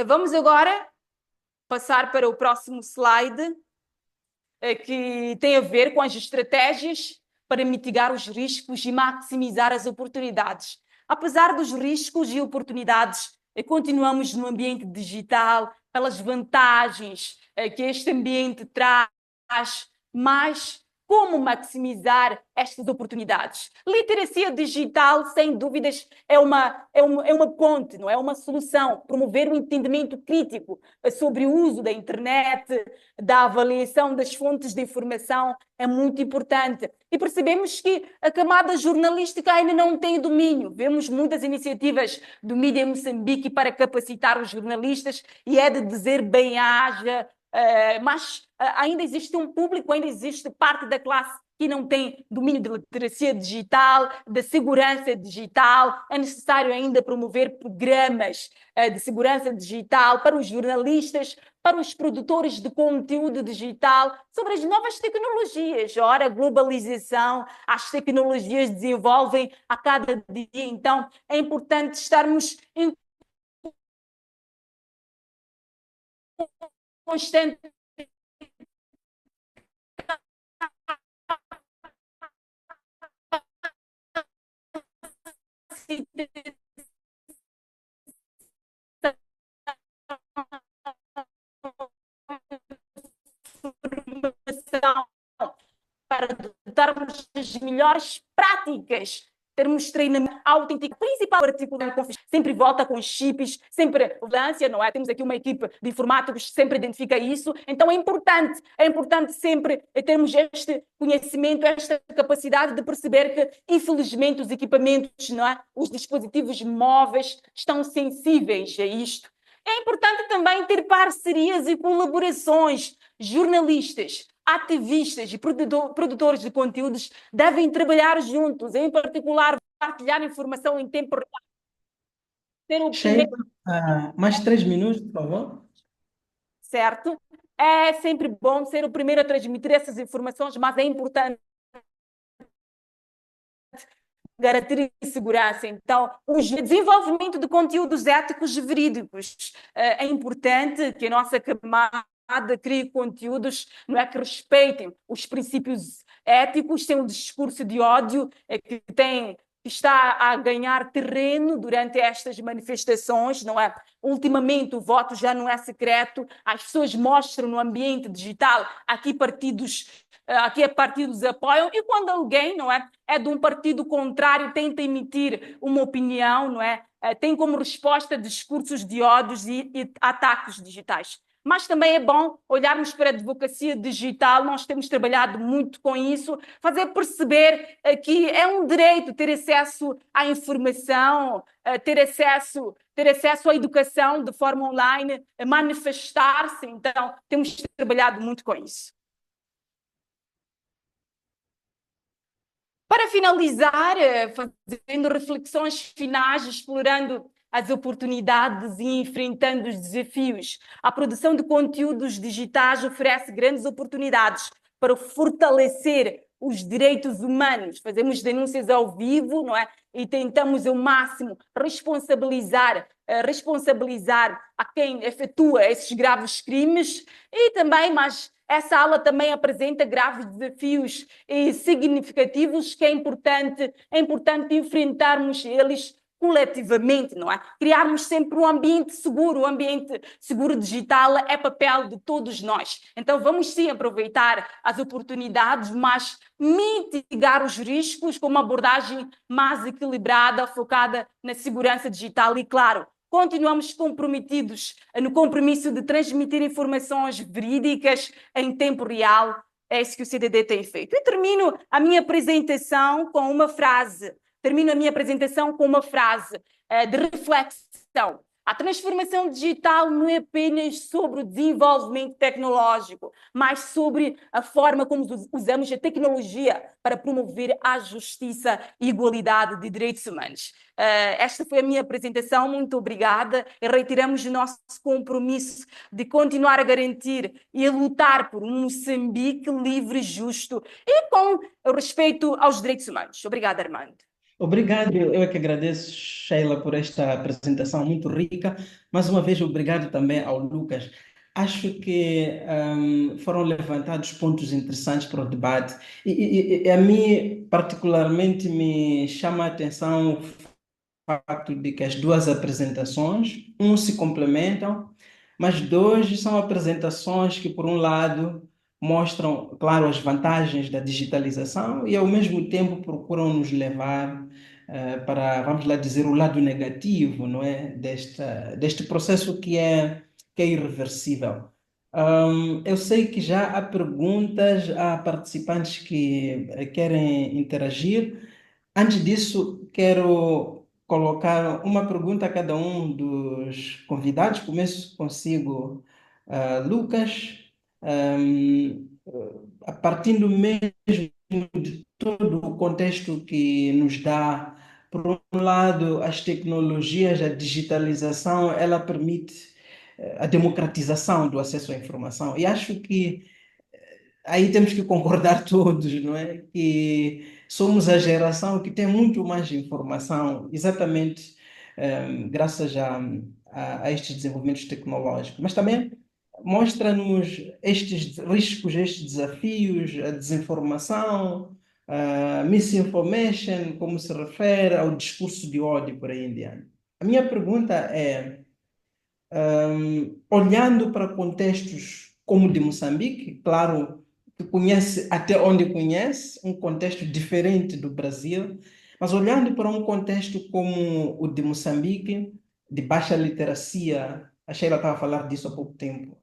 Vamos agora passar para o próximo slide, que tem a ver com as estratégias para mitigar os riscos e maximizar as oportunidades. Apesar dos riscos e oportunidades, continuamos no ambiente digital, pelas vantagens que este ambiente traz, mas como maximizar estas oportunidades? Literacia digital, sem dúvidas, é uma ponte, não é uma solução. Promover o entendimento crítico sobre o uso da internet, da avaliação das fontes de informação é muito importante. E percebemos que a camada jornalística ainda não tem domínio. Vemos muitas iniciativas do Mídia Moçambique para capacitar os jornalistas, e é de dizer bem-aja, mas ainda existe um público, ainda existe parte da classe que não tem domínio de literacia digital, da segurança digital. É necessário ainda promover programas de segurança digital para os jornalistas, para os produtores de conteúdo digital, sobre as novas tecnologias. Ora, a globalização, as tecnologias desenvolvem a cada dia, então é importante estarmos em constante informação, para adotarmos as melhores práticas termos treinamento autêntico, principal articular sempre volta com chips, sempre vigilância, não é? Temos aqui uma equipe de informáticos que sempre identifica isso, então é importante sempre termos este conhecimento, esta capacidade de perceber que, infelizmente, os equipamentos, não é? Os dispositivos móveis estão sensíveis a isto. É importante também ter parcerias e colaborações. Jornalistas, ativistas e produtores de conteúdos devem trabalhar juntos, em particular partilhar informação em tempo real. Ter o Sheila, primeiro, mais 3 minutos, por favor. certo? É sempre bom ser o primeiro a transmitir essas informações, mas é importante garantir segurança. Então, o desenvolvimento de conteúdos éticos e verídicos. É importante que a nossa camada crie conteúdos, não é, que respeitem os princípios éticos, sem um discurso de ódio que está a ganhar terreno durante estas manifestações, não é? Ultimamente o voto já não é secreto, as pessoas mostram no ambiente digital, aqui partidos apoiam, e quando alguém, não é, é de um partido contrário, tenta emitir uma opinião, não é? Tem como resposta discursos de ódios e ataques digitais. Mas também é bom olharmos para a advocacia digital, nós temos trabalhado muito com isso, fazer perceber que é um direito ter acesso à informação, ter acesso à educação de forma online, manifestar-se. Então, temos trabalhado muito com isso. Para finalizar, fazendo reflexões finais, explorando as oportunidades e enfrentando os desafios, a produção de conteúdos digitais oferece grandes oportunidades para fortalecer os direitos humanos. Fazemos denúncias ao vivo, não é? E tentamos ao máximo responsabilizar a quem efetua esses graves crimes e também, mas essa aula também apresenta graves desafios significativos que é importante enfrentarmos eles coletivamente, não é? Criarmos sempre um ambiente seguro. O ambiente seguro digital é papel de todos nós. Então vamos sim aproveitar as oportunidades, mas mitigar os riscos com uma abordagem mais equilibrada, focada na segurança digital e, claro, continuamos comprometidos no compromisso de transmitir informações verídicas em tempo real. É isso que o CDD tem feito. E termino a minha apresentação com uma frase de reflexão. A transformação digital não é apenas sobre o desenvolvimento tecnológico, mas sobre a forma como usamos a tecnologia para promover a justiça e igualdade de direitos humanos. Esta foi a minha apresentação, muito obrigada. E reiteramos o nosso compromisso de continuar a garantir e a lutar por um Moçambique livre, justo e com respeito aos direitos humanos. Obrigada, Armando. Obrigado, eu é que agradeço, Sheila, por esta apresentação muito rica. Mais uma vez, obrigado também ao Lucas. Acho que foram levantados pontos interessantes para o debate e a mim, particularmente, me chama a atenção o facto de que as duas apresentações, se complementam, mas dois são apresentações que, por um lado, mostram, claro, as vantagens da digitalização e, ao mesmo tempo, procuram nos levar para, vamos lá dizer, o lado negativo, não é? Deste processo que é irreversível. Eu sei que já há perguntas, há participantes que querem interagir. Antes disso, quero colocar uma pergunta a cada um dos convidados. Começo consigo, Lucas. A partir do mesmo de todo o contexto que nos dá, por um lado, as tecnologias, a digitalização, ela permite a democratização do acesso à informação. E acho que aí temos que concordar todos, não é? Que somos a geração que tem muito mais informação, exatamente graças a estes desenvolvimentos tecnológicos. Mas também mostra-nos estes riscos, estes desafios, a desinformação, a misinformation, como se refere ao discurso de ódio por aí em diante. A minha pergunta é olhando para contextos como o de Moçambique, claro, que conhece até onde conhece, um contexto diferente do Brasil, Mas olhando para um contexto como o de Moçambique, de baixa literacia, a Sheila estava a falar disso há pouco tempo,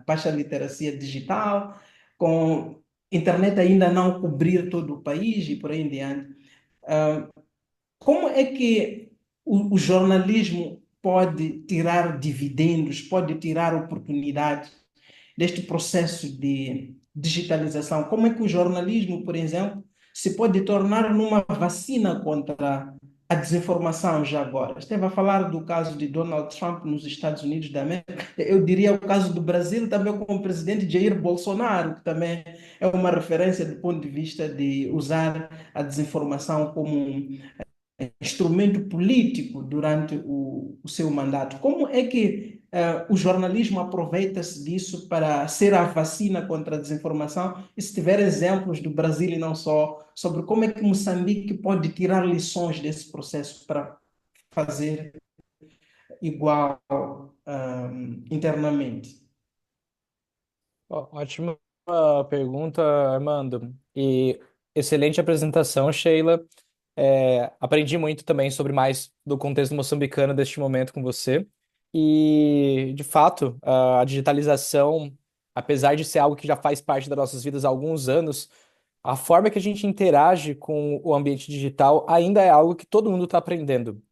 baixa literacia digital, com internet ainda não cobrir todo o país e por aí em diante. Ah, Como é que o jornalismo pode tirar dividendos, pode tirar oportunidades deste processo de digitalização? Como é que o jornalismo, por exemplo, se pode tornar numa vacina contra a desinformação já agora? Esteve a falar do caso de Donald Trump nos Estados Unidos da América. Eu diria o caso do Brasil também com o presidente Jair Bolsonaro, que também é uma referência do ponto de vista de usar a desinformação como instrumento político durante o seu mandato. Como é que o jornalismo aproveita-se disso para ser a vacina contra a desinformação? E se tiver exemplos do Brasil e não só, sobre como é que Moçambique pode tirar lições desse processo para fazer igual internamente? Ótima pergunta, Armando. E excelente apresentação, Sheila. Aprendi muito também sobre mais do contexto moçambicano deste momento com você. E, de fato, a digitalização, apesar de ser algo que já faz parte das nossas vidas há alguns anos, a forma que a gente interage com o ambiente digital ainda é algo que todo mundo está aprendendo.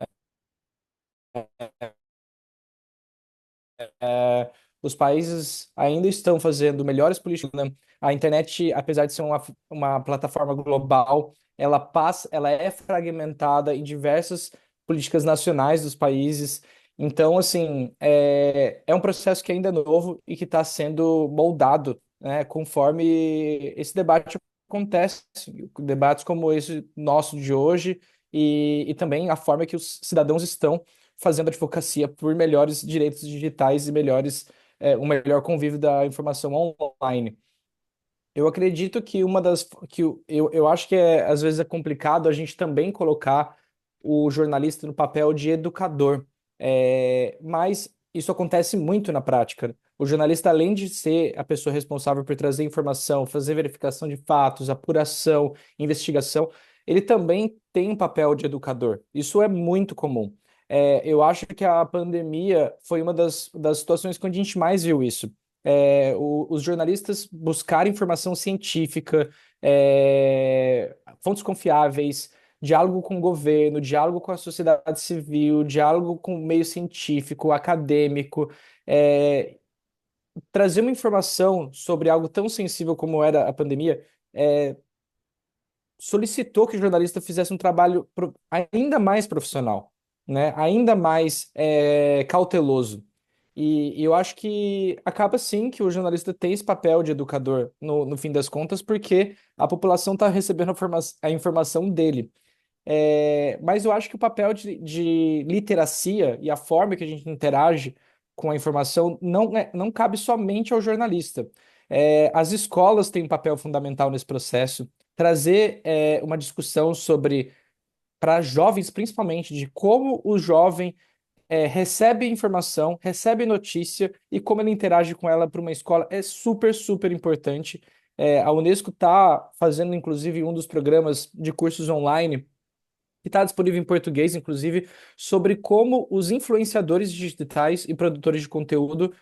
Os países ainda estão fazendo melhores políticas, né? A internet, apesar de ser uma plataforma global, ela é fragmentada em diversas políticas nacionais dos países. Então, assim, é um processo que ainda é novo e que está sendo moldado, né, conforme esse debate acontece, debates como esse nosso de hoje e também a forma que os cidadãos estão fazendo advocacia por melhores direitos digitais e um melhor convívio da informação online. Eu acredito que eu acho que às vezes é complicado a gente também colocar o jornalista no papel de educador. Mas isso acontece muito na prática. O jornalista, além de ser a pessoa responsável por trazer informação, fazer verificação de fatos, apuração, investigação, ele também tem um papel de educador. Isso é muito comum. Eu acho que a pandemia foi uma das situações que a gente mais viu isso. Os jornalistas buscarem informação científica, fontes confiáveis, diálogo com o governo, diálogo com a sociedade civil, diálogo com o meio científico, acadêmico, é, trazer uma informação sobre algo tão sensível como era a pandemia, é, solicitou que o jornalista fizesse um trabalho ainda mais profissional, né? Ainda mais cauteloso. E eu acho que acaba sim que o jornalista tem esse papel de educador no fim das contas, porque a população está recebendo a informação dele. Mas eu acho que o papel de literacia e a forma que a gente interage com a informação não cabe somente ao jornalista. As escolas têm um papel fundamental nesse processo. Trazer uma discussão sobre, para jovens principalmente, de como o jovem recebe informação, recebe notícia e como ele interage com ela para uma escola é super, super importante. A Unesco está fazendo, inclusive, um dos programas de cursos online que está disponível em português, inclusive, sobre como os influenciadores digitais e produtores de conteúdo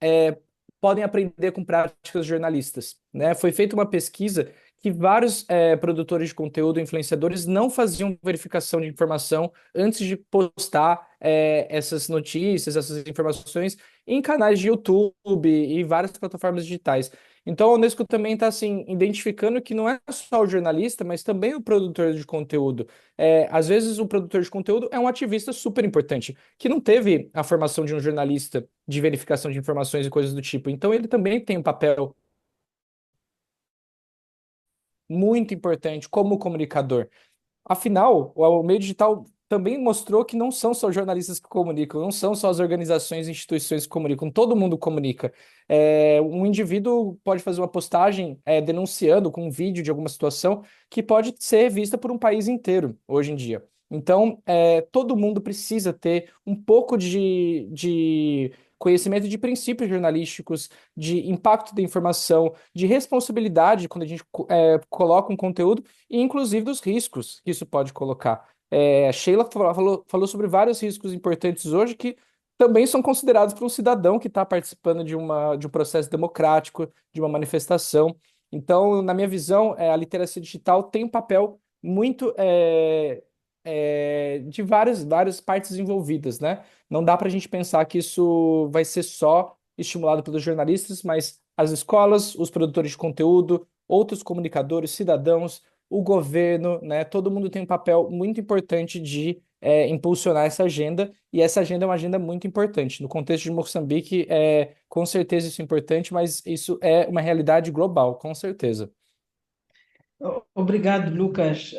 é, podem aprender com práticas jornalistas, né? Foi feita uma pesquisa que vários produtores de conteúdo, influenciadores, não faziam verificação de informação antes de postar essas notícias, essas informações em canais de YouTube e várias plataformas digitais. Então, a Unesco também está assim, identificando que não é só o jornalista, mas também o produtor de conteúdo. Às vezes, o produtor de conteúdo é um ativista super importante, que não teve a formação de um jornalista de verificação de informações e coisas do tipo. Então, ele também tem um papel muito importante como comunicador. Afinal, o meio digital também mostrou que não são só jornalistas que comunicam, não são só as organizações e instituições que comunicam, todo mundo comunica. Um indivíduo pode fazer uma postagem denunciando com um vídeo de alguma situação que pode ser vista por um país inteiro hoje em dia. Então, todo mundo precisa ter um pouco de conhecimento de princípios jornalísticos, de impacto da informação, de responsabilidade quando a gente coloca um conteúdo, e inclusive dos riscos que isso pode colocar. A Sheila falou sobre vários riscos importantes hoje que também são considerados por um cidadão que está participando de um processo democrático, de uma manifestação. Então, na minha visão, a literacia digital tem um papel muito de várias partes envolvidas, né? Não dá para a gente pensar que isso vai ser só estimulado pelos jornalistas, mas as escolas, os produtores de conteúdo, outros comunicadores, cidadãos, o governo, né? Todo mundo tem um papel muito importante de impulsionar essa agenda, e essa agenda é uma agenda muito importante. No contexto de Moçambique, com certeza isso é importante, mas isso é uma realidade global, com certeza. Obrigado, Lucas.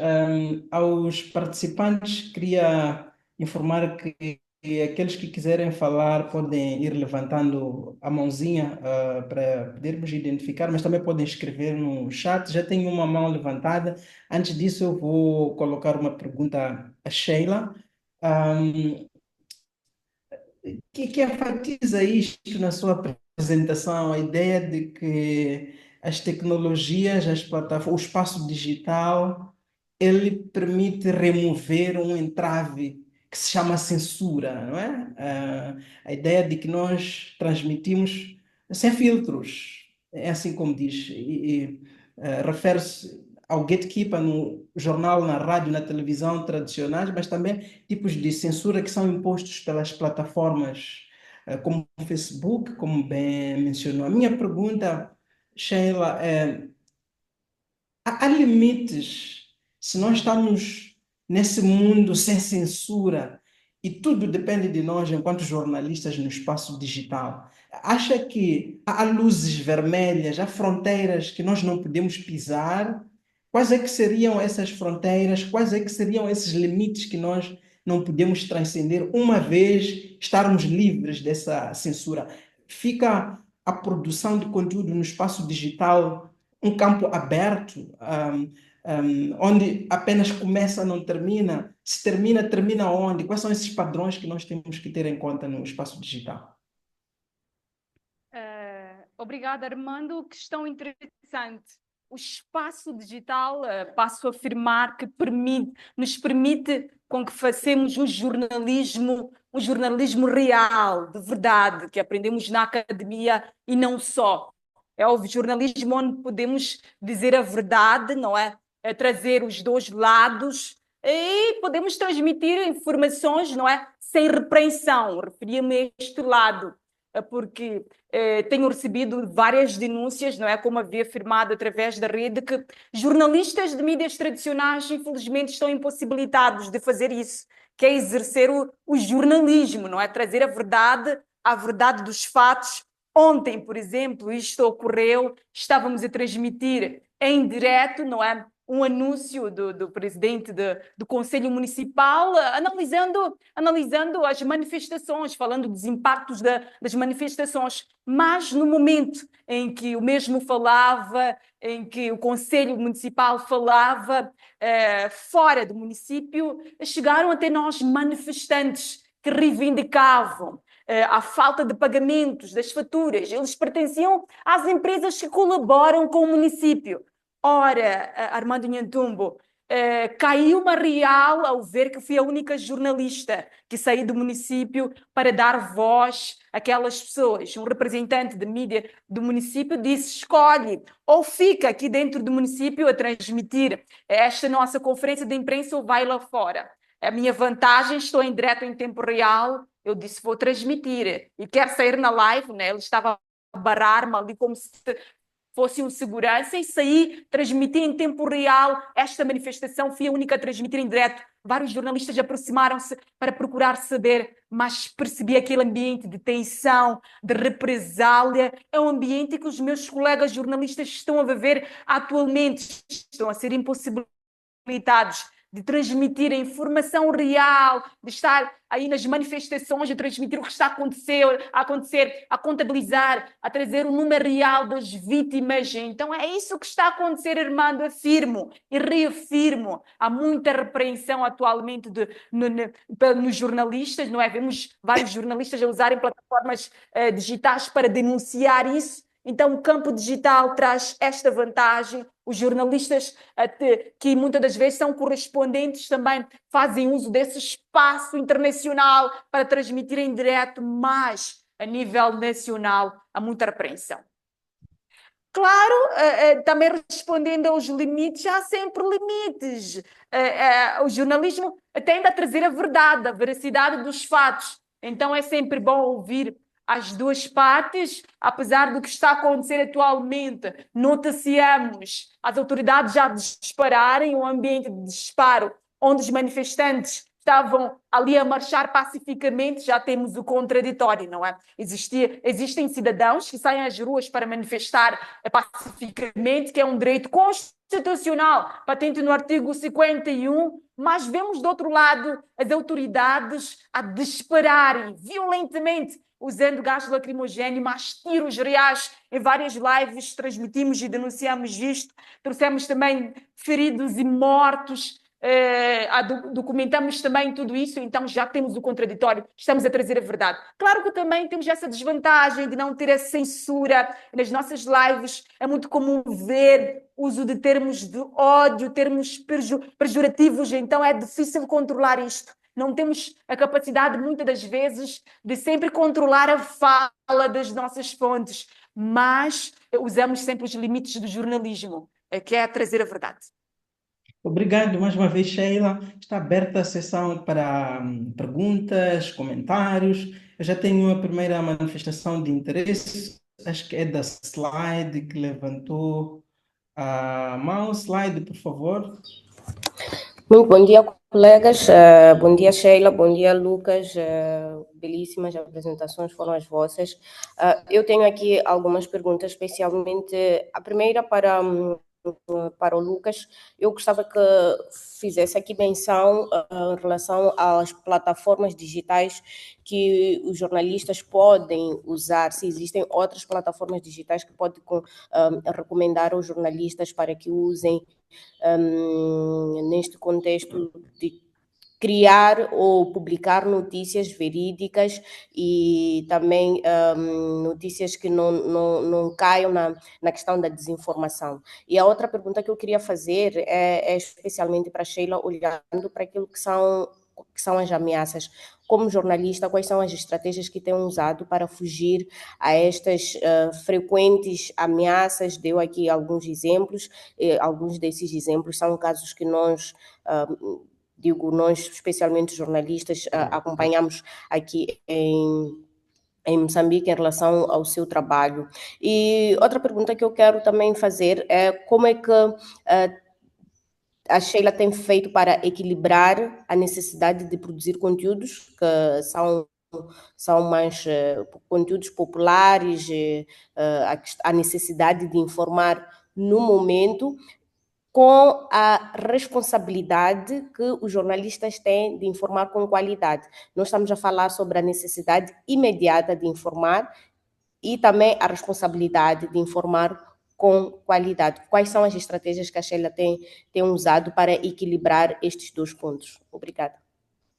Aos participantes, queria informar que aqueles que quiserem falar podem ir levantando a mãozinha, para podermos identificar, mas também podem escrever no chat. Já tenho uma mão levantada. Antes disso, eu vou colocar uma pergunta a Sheila. Que enfatiza isto na sua apresentação, a ideia de que as tecnologias, as plataformas, o espaço digital, ele permite remover um entrave que se chama censura, não é? A ideia de que nós transmitimos sem filtros, é assim como diz, refere-se ao gatekeeper no jornal, na rádio, na televisão tradicionais, mas também tipos de censura que são impostos pelas plataformas, como o Facebook, como bem mencionou. A minha pergunta, Sheila, é: há limites se nós estamos nesse mundo sem censura e tudo depende de nós enquanto jornalistas no espaço digital? Acha que há luzes vermelhas, há fronteiras que nós não podemos pisar? Quais é que seriam essas fronteiras? Quais é que seriam esses limites que nós não podemos transcender uma vez estarmos livres dessa censura? Fica a produção de conteúdo no espaço digital um campo aberto, onde apenas começa, não termina. Se termina, termina onde? Quais são esses padrões que nós temos que ter em conta no espaço digital? Obrigada, Armando. Questão interessante. O espaço digital, passo a afirmar que nos permite com que façamos um jornalismo real, de verdade, que aprendemos na academia e não só. É o jornalismo onde podemos dizer a verdade, não é? Trazer os dois lados e podemos transmitir informações, não é? Sem repreensão. Referia-me a este lado, porque tenho recebido várias denúncias, não é? Como havia afirmado através da rede, que jornalistas de mídias tradicionais, infelizmente, estão impossibilitados de fazer isso, que é exercer o jornalismo, não é? Trazer a verdade dos fatos. Ontem, por exemplo, isto ocorreu, estávamos a transmitir em direto, não é? Um anúncio do presidente do Conselho Municipal, analisando as manifestações, falando dos impactos das manifestações. Mas no momento em que o mesmo falava, em que o Conselho Municipal falava, fora do município, chegaram até nós manifestantes que reivindicavam a falta de pagamentos das faturas. Eles pertenciam às empresas que colaboram com o município. Ora, Armando Nhantumbo, caiu-me a real ao ver que fui a única jornalista que saí do município para dar voz àquelas pessoas. Um representante de mídia do município disse: escolhe, ou fica aqui dentro do município a transmitir esta nossa conferência de imprensa ou vai lá fora. A minha vantagem, estou em direto em tempo real. Eu disse: vou transmitir. E quero sair na live, né? Ele estava a barrar-me ali como se fosse um segurança, e saí, transmiti em tempo real esta manifestação, fui a única a transmitir em direto. Vários jornalistas aproximaram-se para procurar saber, mas percebi aquele ambiente de tensão, de represália. É um ambiente que os meus colegas jornalistas estão a viver atualmente, estão a ser impossibilitados de transmitir a informação real, de estar aí nas manifestações, de transmitir o que está a acontecer, a contabilizar, a trazer o número real das vítimas. Então é isso que está a acontecer, Armando, afirmo e reafirmo. Há muita repreensão atualmente nos jornalistas, não é? Vemos vários jornalistas a usarem plataformas digitais para denunciar isso. Então, o campo digital traz esta vantagem. Os jornalistas, que muitas das vezes são correspondentes, também fazem uso desse espaço internacional para transmitir em direto, mas a nível nacional há muita repreensão. Claro, também respondendo aos limites, há sempre limites. O jornalismo tende a trazer a verdade, a veracidade dos fatos. Então é sempre bom ouvir as duas partes, apesar do que está a acontecer atualmente. Noticiamos as autoridades já dispararem, um ambiente de disparo, onde os manifestantes estavam ali a marchar pacificamente, já temos o contraditório, não é? Existem cidadãos que saem às ruas para manifestar pacificamente, que é um direito constitucional, patente no artigo 51, mas vemos do outro lado as autoridades a dispararem violentamente, usando gás lacrimogéneo, mas tiros reais. Em várias lives transmitimos e denunciamos isto, trouxemos também feridos e mortos. Documentamos também tudo isso, então já temos o contraditório, estamos a trazer a verdade. Claro que também temos essa desvantagem de não ter a censura. Nas nossas lives é muito comum ver uso de termos de ódio, termos pejorativos, então é difícil controlar isto. Não temos a capacidade, muitas das vezes, de sempre controlar a fala das nossas fontes, mas usamos sempre os limites do jornalismo, que é trazer a verdade. Obrigado mais uma vez, Sheila. Está aberta a sessão para perguntas, comentários. Eu já tenho a primeira manifestação de interesse, acho que é da Slide que levantou a mão. Slide, por favor. Muito bom dia, colegas. Bom dia, Sheila. Bom dia, Lucas. Belíssimas apresentações foram as vossas. Eu tenho aqui algumas perguntas, especialmente a primeira para o Lucas. Eu gostava que fizesse aqui menção em relação às plataformas digitais que os jornalistas podem usar, se existem outras plataformas digitais que podem recomendar aos jornalistas para que usem neste contexto de criar ou publicar notícias verídicas e também notícias que não caiam na questão da desinformação. E a outra pergunta que eu queria fazer é especialmente para a Sheila, olhando para aquilo que são as ameaças. Como jornalista, quais são as estratégias que têm usado para fugir a estas frequentes ameaças? Deu aqui alguns exemplos, alguns desses exemplos são casos que nós especialmente jornalistas, acompanhamos aqui em Moçambique em relação ao seu trabalho. E outra pergunta que eu quero também fazer é como é que a Sheila tem feito para equilibrar a necessidade de produzir conteúdos que são mais conteúdos populares, a necessidade de informar no momento, com a responsabilidade que os jornalistas têm de informar com qualidade. Nós estamos a falar sobre a necessidade imediata de informar e também a responsabilidade de informar com qualidade. Quais são as estratégias que a Sheila tem usado para equilibrar estes dois pontos? Obrigada.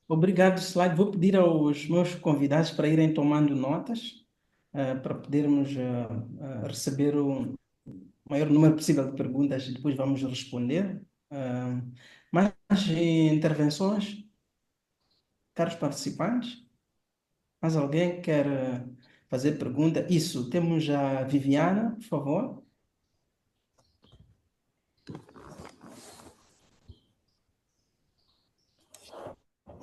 Obrigado, Slide. Vou pedir aos meus convidados para irem tomando notas, para podermos receber o maior número possível de perguntas e depois vamos responder. Mais intervenções? Caros participantes? Mais alguém quer fazer pergunta? Isso, temos a Viviana, por favor.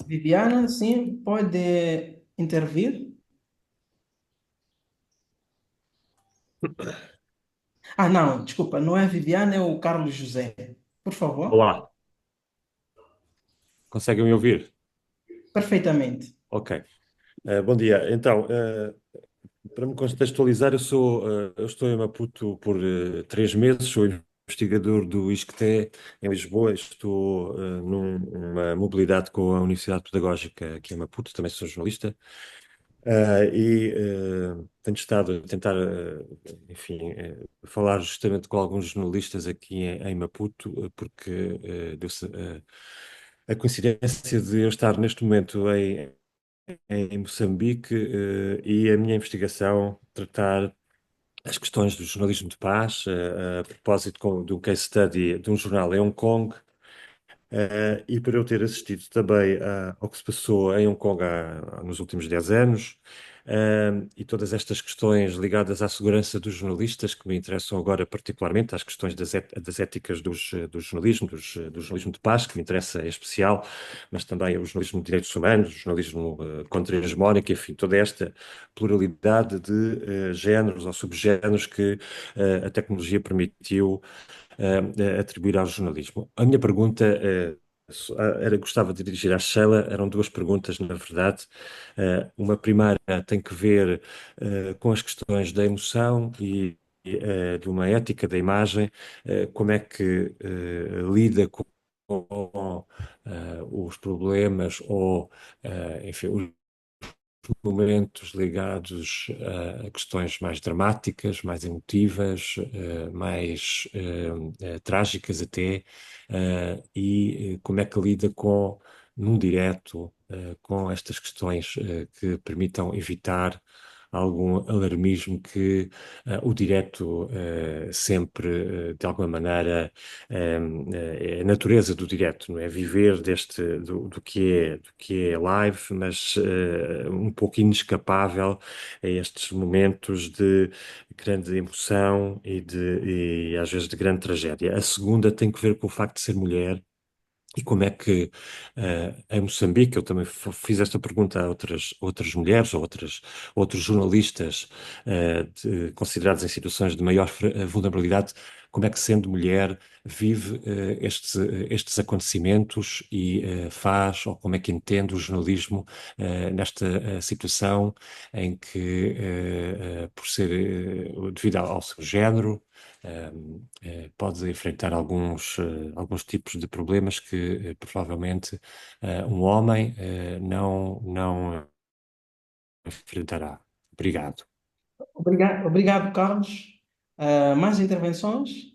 Viviana, sim, pode intervir? Ah, não, desculpa, não é a Viviana, é o Carlos José. Por favor. Olá, conseguem me ouvir? Perfeitamente. Ok. Bom dia. Então, para me contextualizar, eu estou em Maputo por 3 meses, sou investigador do ISCTE em Lisboa. Estou numa mobilidade com a Universidade Pedagógica aqui em Maputo, também sou jornalista. Tenho estado a tentar, enfim, falar justamente com alguns jornalistas aqui em Maputo, porque deu-se a coincidência de eu estar neste momento em Moçambique, e a minha investigação tratar as questões do jornalismo de paz, a propósito de um case study de um jornal em Hong Kong. E por eu ter assistido também ao que se passou em Hong Kong nos últimos 10 anos, e todas estas questões ligadas à segurança dos jornalistas, que me interessam agora particularmente, às questões das éticas do jornalismo, do jornalismo de paz, que me interessa em especial, mas também o jornalismo de direitos humanos, o jornalismo contra-hegemónico, enfim, toda esta pluralidade de géneros ou subgéneros que a tecnologia permitiu atribuir ao jornalismo. A minha pergunta gostava de dirigir à Sheila. Eram duas perguntas, na verdade. Uma primeira tem que ver com as questões da emoção e de uma ética da imagem. Como é que lida com os problemas ou, enfim, os momentos ligados a questões mais dramáticas, mais emotivas, mais trágicas até, e como é que lida num direto, com estas questões que permitam evitar algum alarmismo que o direto sempre, de alguma maneira, é a natureza do direto, não é? Viver do que é live, mas um pouco inescapável a estes momentos de grande emoção e às vezes de grande tragédia. A segunda tem que ver com o facto de ser mulher. E como é que em Moçambique, eu também fiz esta pergunta a outras mulheres ou outros jornalistas considerados em situações de maior vulnerabilidade, como é que, sendo mulher, vive estes acontecimentos e faz, ou como é que entende o jornalismo nesta situação em que, por ser, devido ao seu género, pode enfrentar alguns tipos de problemas que provavelmente um homem não enfrentará. Obrigado. Obrigado, Carlos. Mais intervenções?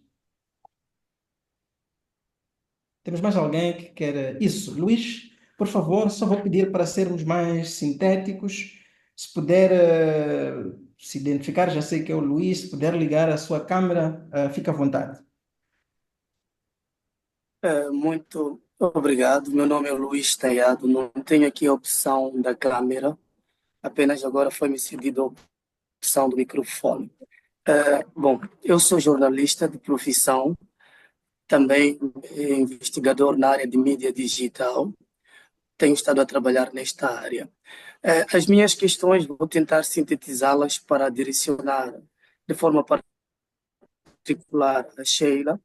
Temos mais alguém que quer isso? Luís, por favor, só vou pedir para sermos mais sintéticos. Se puder, se identificar, já sei que é o Luís, se puder ligar a sua câmera, fica à vontade. Muito obrigado. Meu nome é Luís Taiado. Não tenho aqui a opção da câmera, apenas agora foi-me cedida a opção do microfone. Bom, eu sou jornalista de profissão, também investigador na área de mídia digital. Tenho estado a trabalhar nesta área. As minhas questões, vou tentar sintetizá-las para direcionar de forma particular a Sheila.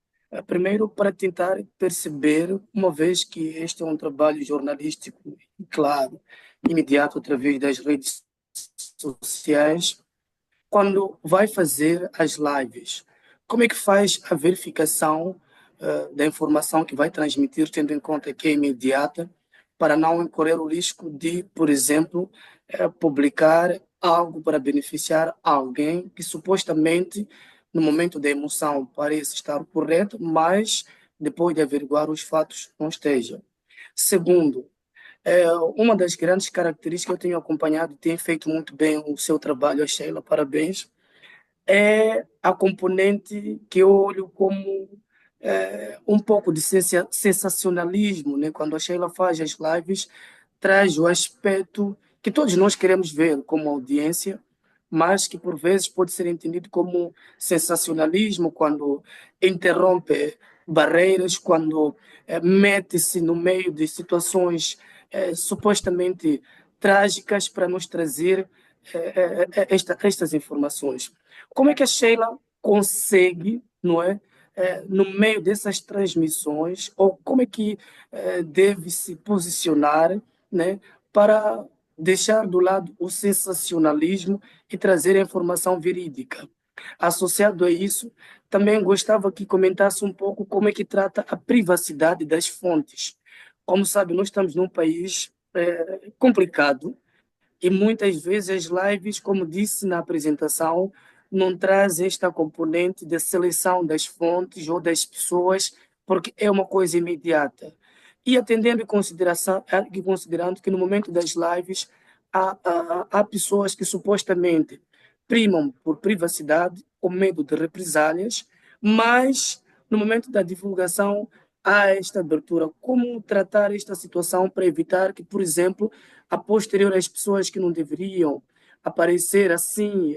Primeiro, para tentar perceber, uma vez que este é um trabalho jornalístico, claro, imediato, através das redes sociais, quando vai fazer as lives, como é que faz a verificação da informação que vai transmitir, tendo em conta que é imediata, para não incorrer o risco de, por exemplo, publicar algo para beneficiar alguém que supostamente, no momento da emoção, parece estar correto, mas depois de averiguar os fatos, não esteja. Segundo, uma das grandes características que eu tenho acompanhado, tem feito muito bem o seu trabalho, a Sheila, parabéns, é a componente que eu olho como um pouco de sensacionalismo, né? Quando a Sheila faz as lives, traz o aspecto que todos nós queremos ver como audiência, mas que por vezes pode ser entendido como sensacionalismo quando interrompe barreiras, quando mete-se no meio de situações supostamente trágicas para nos trazer estas informações. Como é que a Sheila consegue, não é, no meio dessas transmissões, ou como é que deve se posicionar, né, para deixar do lado o sensacionalismo e trazer a informação verídica? Associado a isso, também gostava que comentasse um pouco como é que trata a privacidade das fontes. Como sabe, nós estamos num país complicado e muitas vezes as lives, como disse na apresentação, não trazem esta componente de seleção das fontes ou das pessoas, porque é uma coisa imediata. E atendendo em consideração, e considerando que no momento das lives há pessoas que supostamente primam por privacidade, com medo de represálias, mas no momento da divulgação há esta abertura. Como tratar esta situação para evitar que, por exemplo, a posterior as pessoas que não deveriam aparecer assim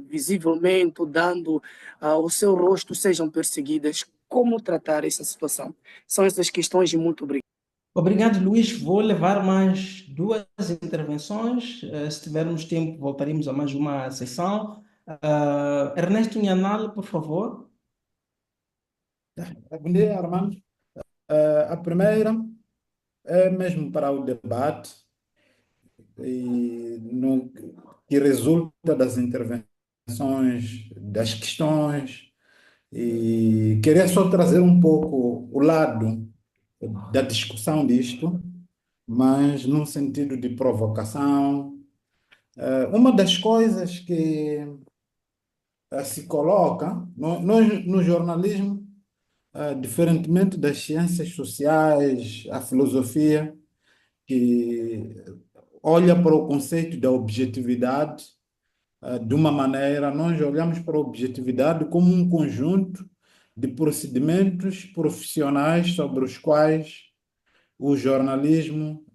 visivelmente, ou dando o seu rosto, sejam perseguidas? Como tratar essa situação? São essas questões e muito obrigado. Obrigado, Luís. Vou levar mais duas intervenções. Se tivermos tempo, voltaremos a mais uma sessão. Ernesto Nhanal, por favor. Bom dia, Armando. A primeira é mesmo para o debate e que resulta das intervenções, das questões, e queria só trazer um pouco o lado da discussão disto, mas num sentido de provocação. Uma das coisas que se coloca no jornalismo, diferentemente das ciências sociais, a filosofia, que olha para o conceito da objetividade de uma maneira, nós olhamos para a objetividade como um conjunto de procedimentos profissionais sobre os quais o jornalismo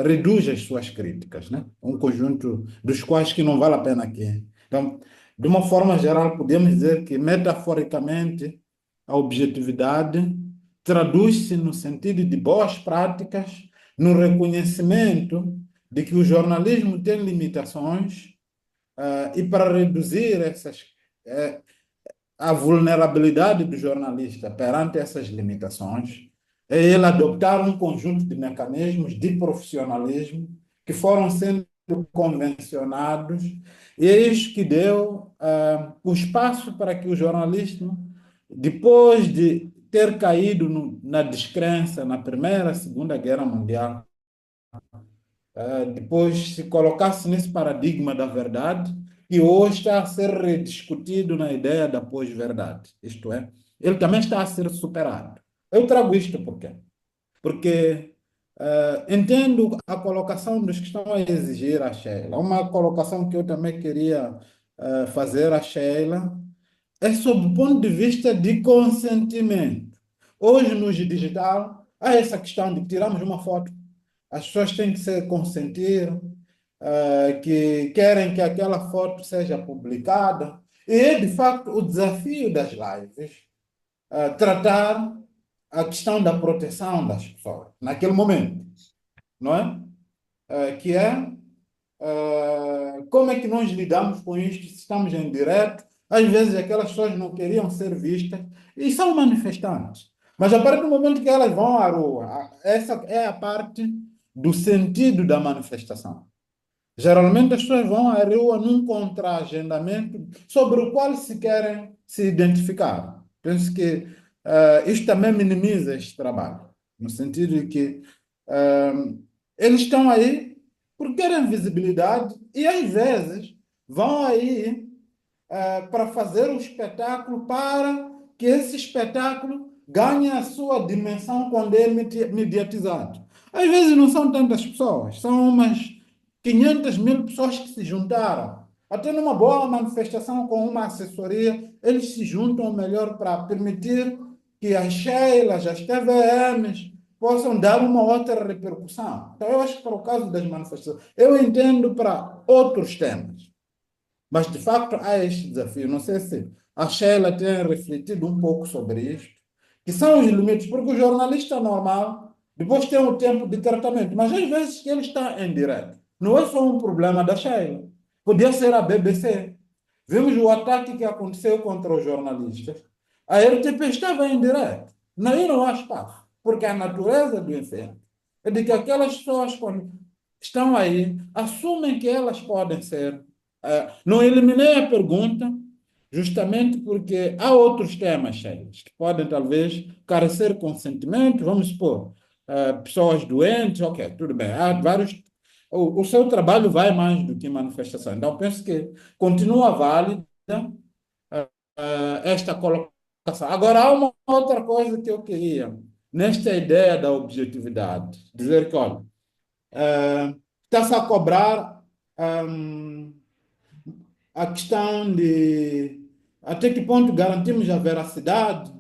reduz as suas críticas, né? Um conjunto dos quais que não vale a pena aqui. Então, de uma forma geral, podemos dizer que, metaforicamente, a objetividade traduz-se no sentido de boas práticas, no reconhecimento de que o jornalismo tem limitações, e para reduzir eh, a vulnerabilidade do jornalista perante essas limitações, é ele adoptar um conjunto de mecanismos de profissionalismo que foram sendo convencionados, e é isso que deu o espaço para que o jornalismo, depois de ter caído na descrença na Primeira e Segunda Guerra Mundial, depois se colocasse nesse paradigma da verdade, que hoje está a ser rediscutido na ideia da pós-verdade. Isto é, ele também está a ser superado. Eu trago isto por quê? Porque entendo a colocação dos que estão a exigir a Sheila. Uma colocação que eu também queria fazer à Sheila é sob o ponto de vista de consentimento. Hoje, no digital, há essa questão de tirarmos uma foto, as pessoas têm que se consentir, que querem que aquela foto seja publicada. E é, de facto, o desafio das lives, tratar a questão da proteção das pessoas, naquele momento, não é? Que é como é que nós lidamos com isto se estamos em direto? Às vezes aquelas pessoas não queriam ser vistas e são manifestantes. Mas a partir do momento que elas vão à rua, essa é a parte do sentido da manifestação. Geralmente as pessoas vão à rua num contra-agendamento sobre o qual se querem se identificar. Penso que isto também minimiza este trabalho, no sentido de que eles estão aí porque querem visibilidade e às vezes vão aí para fazer o espetáculo para que esse espetáculo ganhe a sua dimensão quando é mediatizado. Às vezes não são tantas pessoas, são umas 500.000 pessoas que se juntaram. Até numa boa manifestação com uma assessoria, eles se juntam melhor para permitir que as Sheilas, as TVMs, possam dar uma outra repercussão. Então, eu acho que para o caso das manifestações, eu entendo para outros temas. Mas, de facto, há este desafio. Não sei se a Sheila tem refletido um pouco sobre isto, que são os limites, porque o jornalista normal, depois tem um tempo de tratamento, mas às vezes ele está em direto. Não é só um problema da Sheila. Podia ser a BBC. Vimos o ataque que aconteceu contra os jornalistas. A RTP estava em direto. Aí não há espaço, porque a natureza do inferno é de que aquelas pessoas, quando estão aí, assumem que elas podem ser. Não eliminei a pergunta, justamente porque há outros temas, Sheila, que podem talvez carecer consentimento, vamos supor, pessoas doentes, ok, tudo bem, há vários. O seu trabalho vai mais do que manifestação. Então, penso que continua válida esta colocação. Agora, há uma outra coisa que eu queria, nesta ideia da objetividade, dizer que, olha, está-se a cobrar a questão de até que ponto garantimos a veracidade.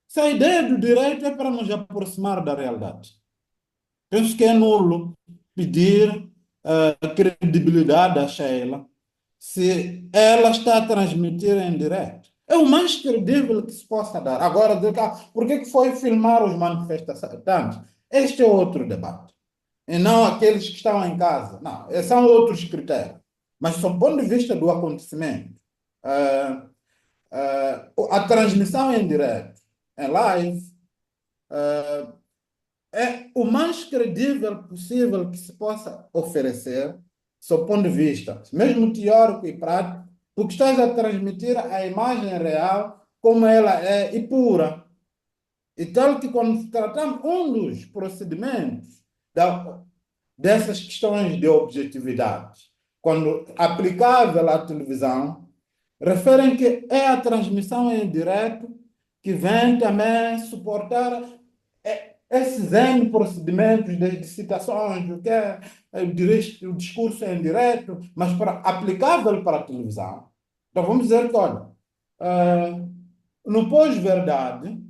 Se a ideia do direito é para nos aproximar da realidade. Penso que é nulo pedir credibilidade à Sheila se ela está a transmitir em direto. É o mais credível que se possa dar. Agora, por que foi filmar os manifestantes? Este é outro debate. E não aqueles que estão em casa. Não, são outros critérios. Mas, do ponto de vista do acontecimento, ah, a transmissão em direto, em live, é o mais credível possível que se possa oferecer, do ponto de vista, mesmo teórico e prático, porque estás a transmitir a imagem real como ela é e pura. E tal que quando tratamos um dos procedimentos dessas questões de objetividade, quando aplicável à televisão, referem que é a transmissão em direto que vem também suportar esses N procedimentos de citações, o que é o discurso em direto, mas aplicável para a televisão. Então vamos dizer que, olha, no pós-verdade,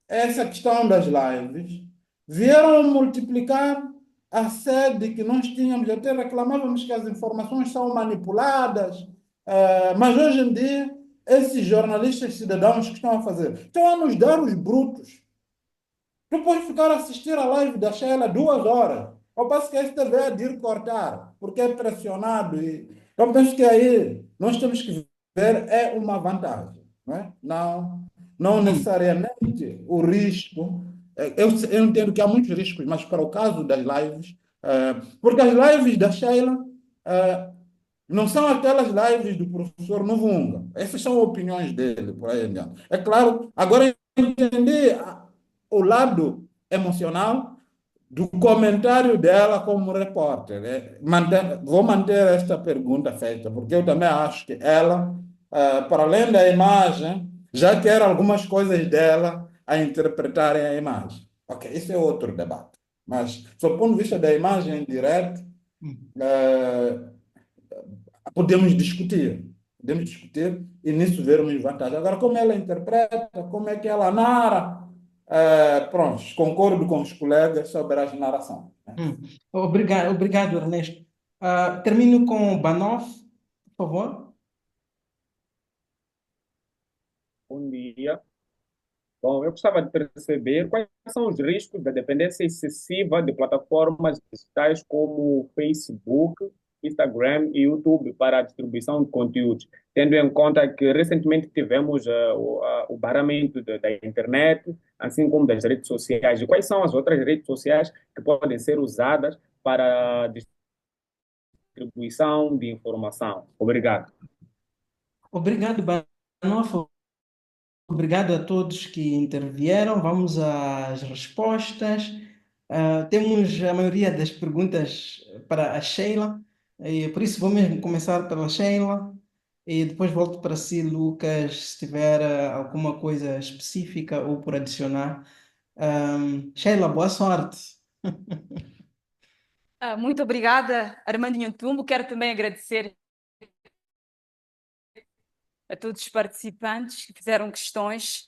essa questão das lives vieram multiplicar a sede que nós tínhamos, até reclamávamos que as informações são manipuladas, mas hoje em dia, esses jornalistas cidadãos que estão a fazer, estão a nos dar os brutos. Tu podes ficar a assistir a live da Sheila 2 horas, ao passo que a STV é de ir cortar, porque é pressionado. Então, penso que aí nós temos que ver, é uma vantagem, não é? Não necessariamente o risco. Eu entendo que há muitos riscos, mas para o caso das lives, porque as lives da Sheila não são aquelas lives do professor Novunga. Essas são opiniões dele, por aí em diante. É claro, agora eu entendi o lado emocional do comentário dela como repórter. Vou manter esta pergunta feita, porque eu também acho que ela, para além da imagem, já quer algumas coisas dela a interpretarem a imagem. Ok, isso é outro debate. Mas, do ponto de vista da imagem direta, podemos discutir. Podemos discutir e nisso vermos vantagem. Agora, como ela interpreta, como é que ela narra, pronto, concordo com os colegas sobre a narração. Obrigado, Ernesto. Termino com o Banoff, por favor. Bom dia. Bom, eu gostava de perceber quais são os riscos da dependência excessiva de plataformas digitais como Facebook, Instagram e YouTube para a distribuição de conteúdos, tendo em conta que recentemente tivemos o barramento da internet, assim como das redes sociais. E quais são as outras redes sociais que podem ser usadas para a distribuição de informação? Obrigado. Obrigado, Banoff. Obrigado a todos que intervieram. Vamos às respostas. Temos a maioria das perguntas para a Sheila, e por isso vou mesmo começar pela Sheila e depois volto para si, Lucas, se tiver alguma coisa específica ou por adicionar. Sheila, boa sorte. Muito obrigada, Armandinho Tumbo. Quero também agradecer a todos os participantes que fizeram questões,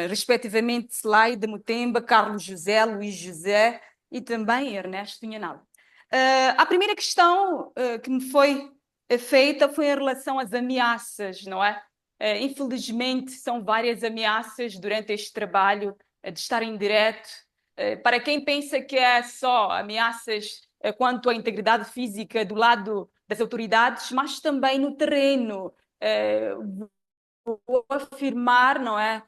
respectivamente Slaide Mutemba, Carlos José, Luís José e também Ernesto Inhanal. A primeira questão que me foi feita foi em relação às ameaças, não é? Infelizmente, são várias ameaças durante este trabalho de estar em direto. Para quem pensa que é só ameaças quanto à integridade física do lado das autoridades, mas também no terreno. Vou afirmar, não é,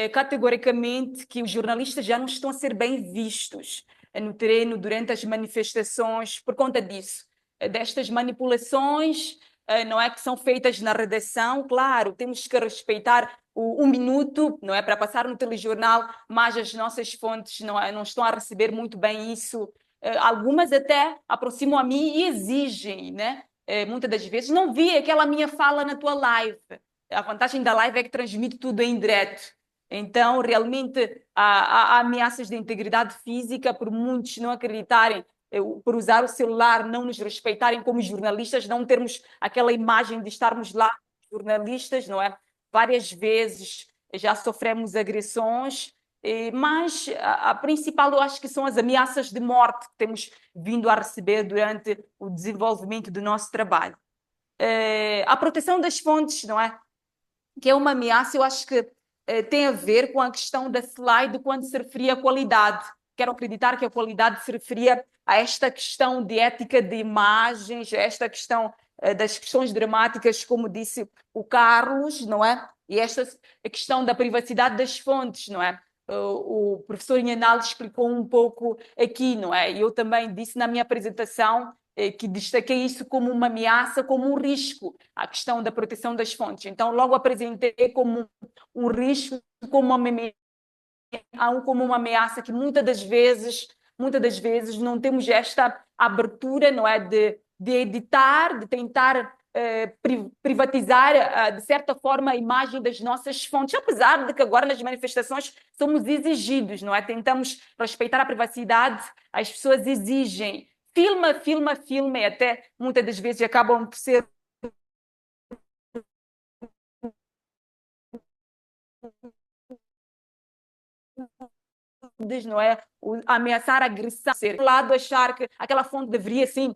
categoricamente que os jornalistas já não estão a ser bem vistos no terreno durante as manifestações por conta disso, destas manipulações não é, que são feitas na redação. Claro, temos que respeitar o 1 minuto, não é, para passar no telejornal, mas as nossas fontes não estão a receber muito bem isso. Algumas até aproximam a mim e exigem, né? Muitas das vezes, não vi aquela minha fala na tua live. A vantagem da live é que transmite tudo em direto. Então, realmente, há ameaças de integridade física, por muitos não acreditarem, por usar o celular, não nos respeitarem como jornalistas, não termos aquela imagem de estarmos lá, jornalistas, não é? Várias vezes já sofremos agressões, mas a principal eu acho que são as ameaças de morte que temos vindo a receber durante o desenvolvimento do nosso trabalho. A proteção das fontes, não é? Que é uma ameaça, eu acho que tem a ver com a questão da slide quando se referia à qualidade. Quero acreditar que a qualidade se referia a esta questão de ética de imagens, a esta questão das questões dramáticas, como disse o Carlos, não é? E esta a questão da privacidade das fontes, não é? O professor Inhanal explicou um pouco aqui, não é? E eu também disse na minha apresentação que destaquei isso como uma ameaça, como um risco, a questão da proteção das fontes. Então, logo apresentei como um risco, como uma ameaça que muitas das vezes não temos esta abertura, não é, de editar, de tentar privatizar, de certa forma, a imagem das nossas fontes, apesar de que agora nas manifestações somos exigidos, não é? Tentamos respeitar a privacidade, as pessoas exigem filma, e até muitas das vezes acabam por ser não é? Ameaçar a agressão, ser lado achar que aquela fonte deveria sim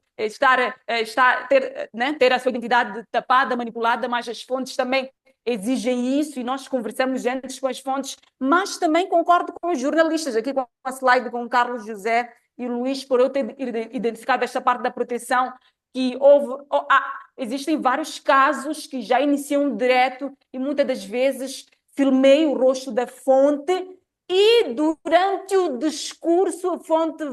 ter a sua identidade tapada, manipulada, mas as fontes também exigem isso e nós conversamos antes com as fontes, mas também concordo com os jornalistas, aqui com a slide com o Carlos José e o Luís, por eu ter identificado esta parte da proteção, que existem vários casos que já iniciam direto e muitas das vezes filmei o rosto da fonte e durante o discurso a fonte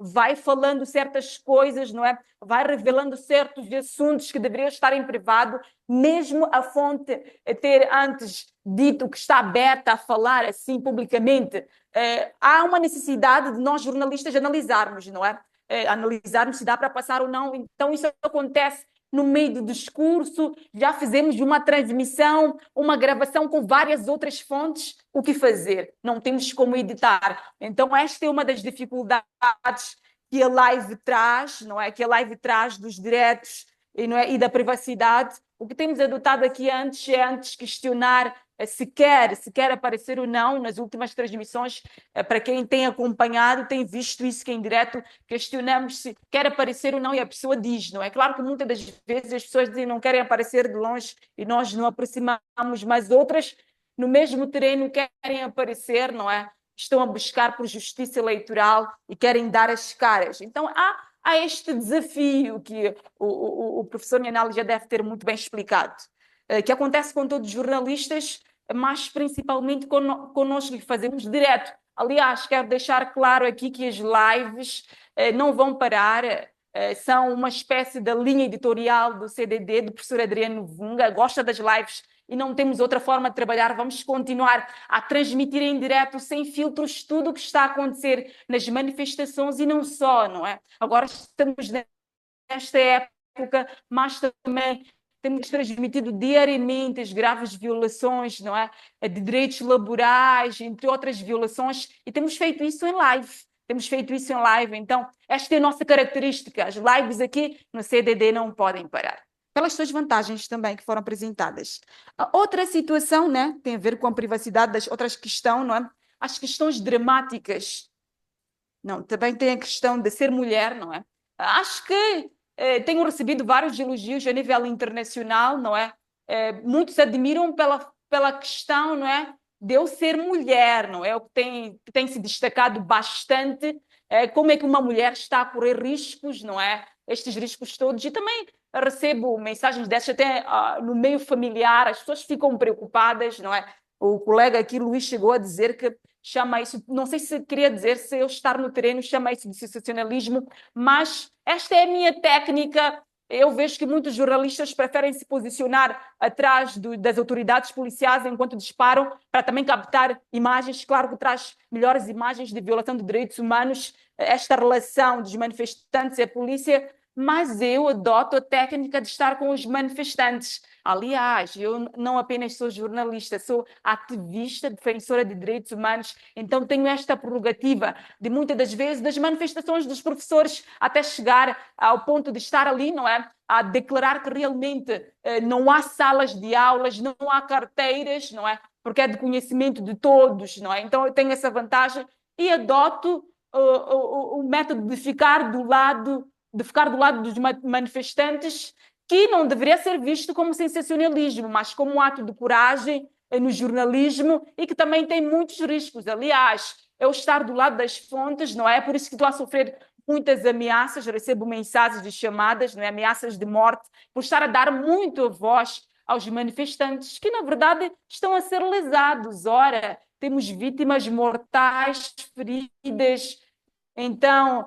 vai falando certas coisas, não é? Vai revelando certos assuntos que deveriam estar em privado, mesmo a fonte ter antes dito que está aberta a falar assim publicamente. Há uma necessidade de nós jornalistas analisarmos, não é? Analisarmos se dá para passar ou não. Então isso acontece no meio do discurso, já fizemos uma transmissão, uma gravação com várias outras fontes, o que fazer? Não temos como editar. Então, esta é uma das dificuldades que a live traz, não é? Que a live traz dos direitos e da privacidade. O que temos adotado aqui antes é questionar se quer aparecer ou não nas últimas transmissões. Para quem tem acompanhado, tem visto isso que em direto questionamos se quer aparecer ou não e a pessoa diz, não é? Claro que muitas das vezes as pessoas dizem não querem aparecer de longe e nós não aproximamos, mas outras no mesmo terreno querem aparecer, não é? Estão a buscar por justiça eleitoral e querem dar as caras. Então há este desafio que o professor Nhanal já deve ter muito bem explicado, que acontece com todos os jornalistas, mas principalmente connosco que fazemos direto. Aliás, quero deixar claro aqui que as lives não vão parar, são uma espécie da linha editorial do CDD, do professor Adriano Vunga, gosta das lives e não temos outra forma de trabalhar, vamos continuar a transmitir em direto, sem filtros, tudo o que está a acontecer nas manifestações e não só, não é? Agora estamos nesta época, mas também temos transmitido diariamente as graves violações, não é? De direitos laborais, entre outras violações, e temos feito isso em live. Então, esta é a nossa característica. As lives aqui no CDD não podem parar. Pelas suas vantagens também que foram apresentadas. A outra situação, né, tem a ver com a privacidade das outras questões, não é? As questões dramáticas. Não, também tem a questão de ser mulher, não é? Acho que tenho recebido vários elogios a nível internacional, não é? Muitos admiram pela questão, não é? De eu ser mulher, não é? O que tem se destacado bastante, como é que uma mulher está a correr riscos, não é? Estes riscos todos. E também recebo mensagens dessas até no meio familiar, as pessoas ficam preocupadas, não é? O colega aqui, Luís, chegou a dizer que chama isso, não sei se queria dizer, se eu estar no terreno, chama isso de sensacionalismo, mas esta é a minha técnica eu vejo que muitos jornalistas preferem se posicionar atrás das autoridades policiais enquanto disparam, para também captar imagens. Claro que traz melhores imagens de violação de direitos humanos, esta relação dos manifestantes e a polícia, mas eu adoto a técnica de estar com os manifestantes. Aliás, eu não apenas sou jornalista, sou ativista, defensora de direitos humanos, então tenho esta prerrogativa de muitas das vezes das manifestações dos professores até chegar ao ponto de estar ali, não é? A declarar que realmente não há salas de aulas, não há carteiras, não é? Porque é de conhecimento de todos, não é? Então eu tenho essa vantagem e adoto o método de ficar do lado dos manifestantes, que não deveria ser visto como sensacionalismo, mas como um ato de coragem no jornalismo e que também tem muitos riscos. Aliás, eu estar do lado das fontes, não é? Por isso que estou a sofrer muitas ameaças, recebo mensagens de chamadas, não é? Ameaças de morte, por estar a dar muito voz aos manifestantes, que na verdade estão a ser lesados. Ora, temos vítimas mortais, feridas. Então,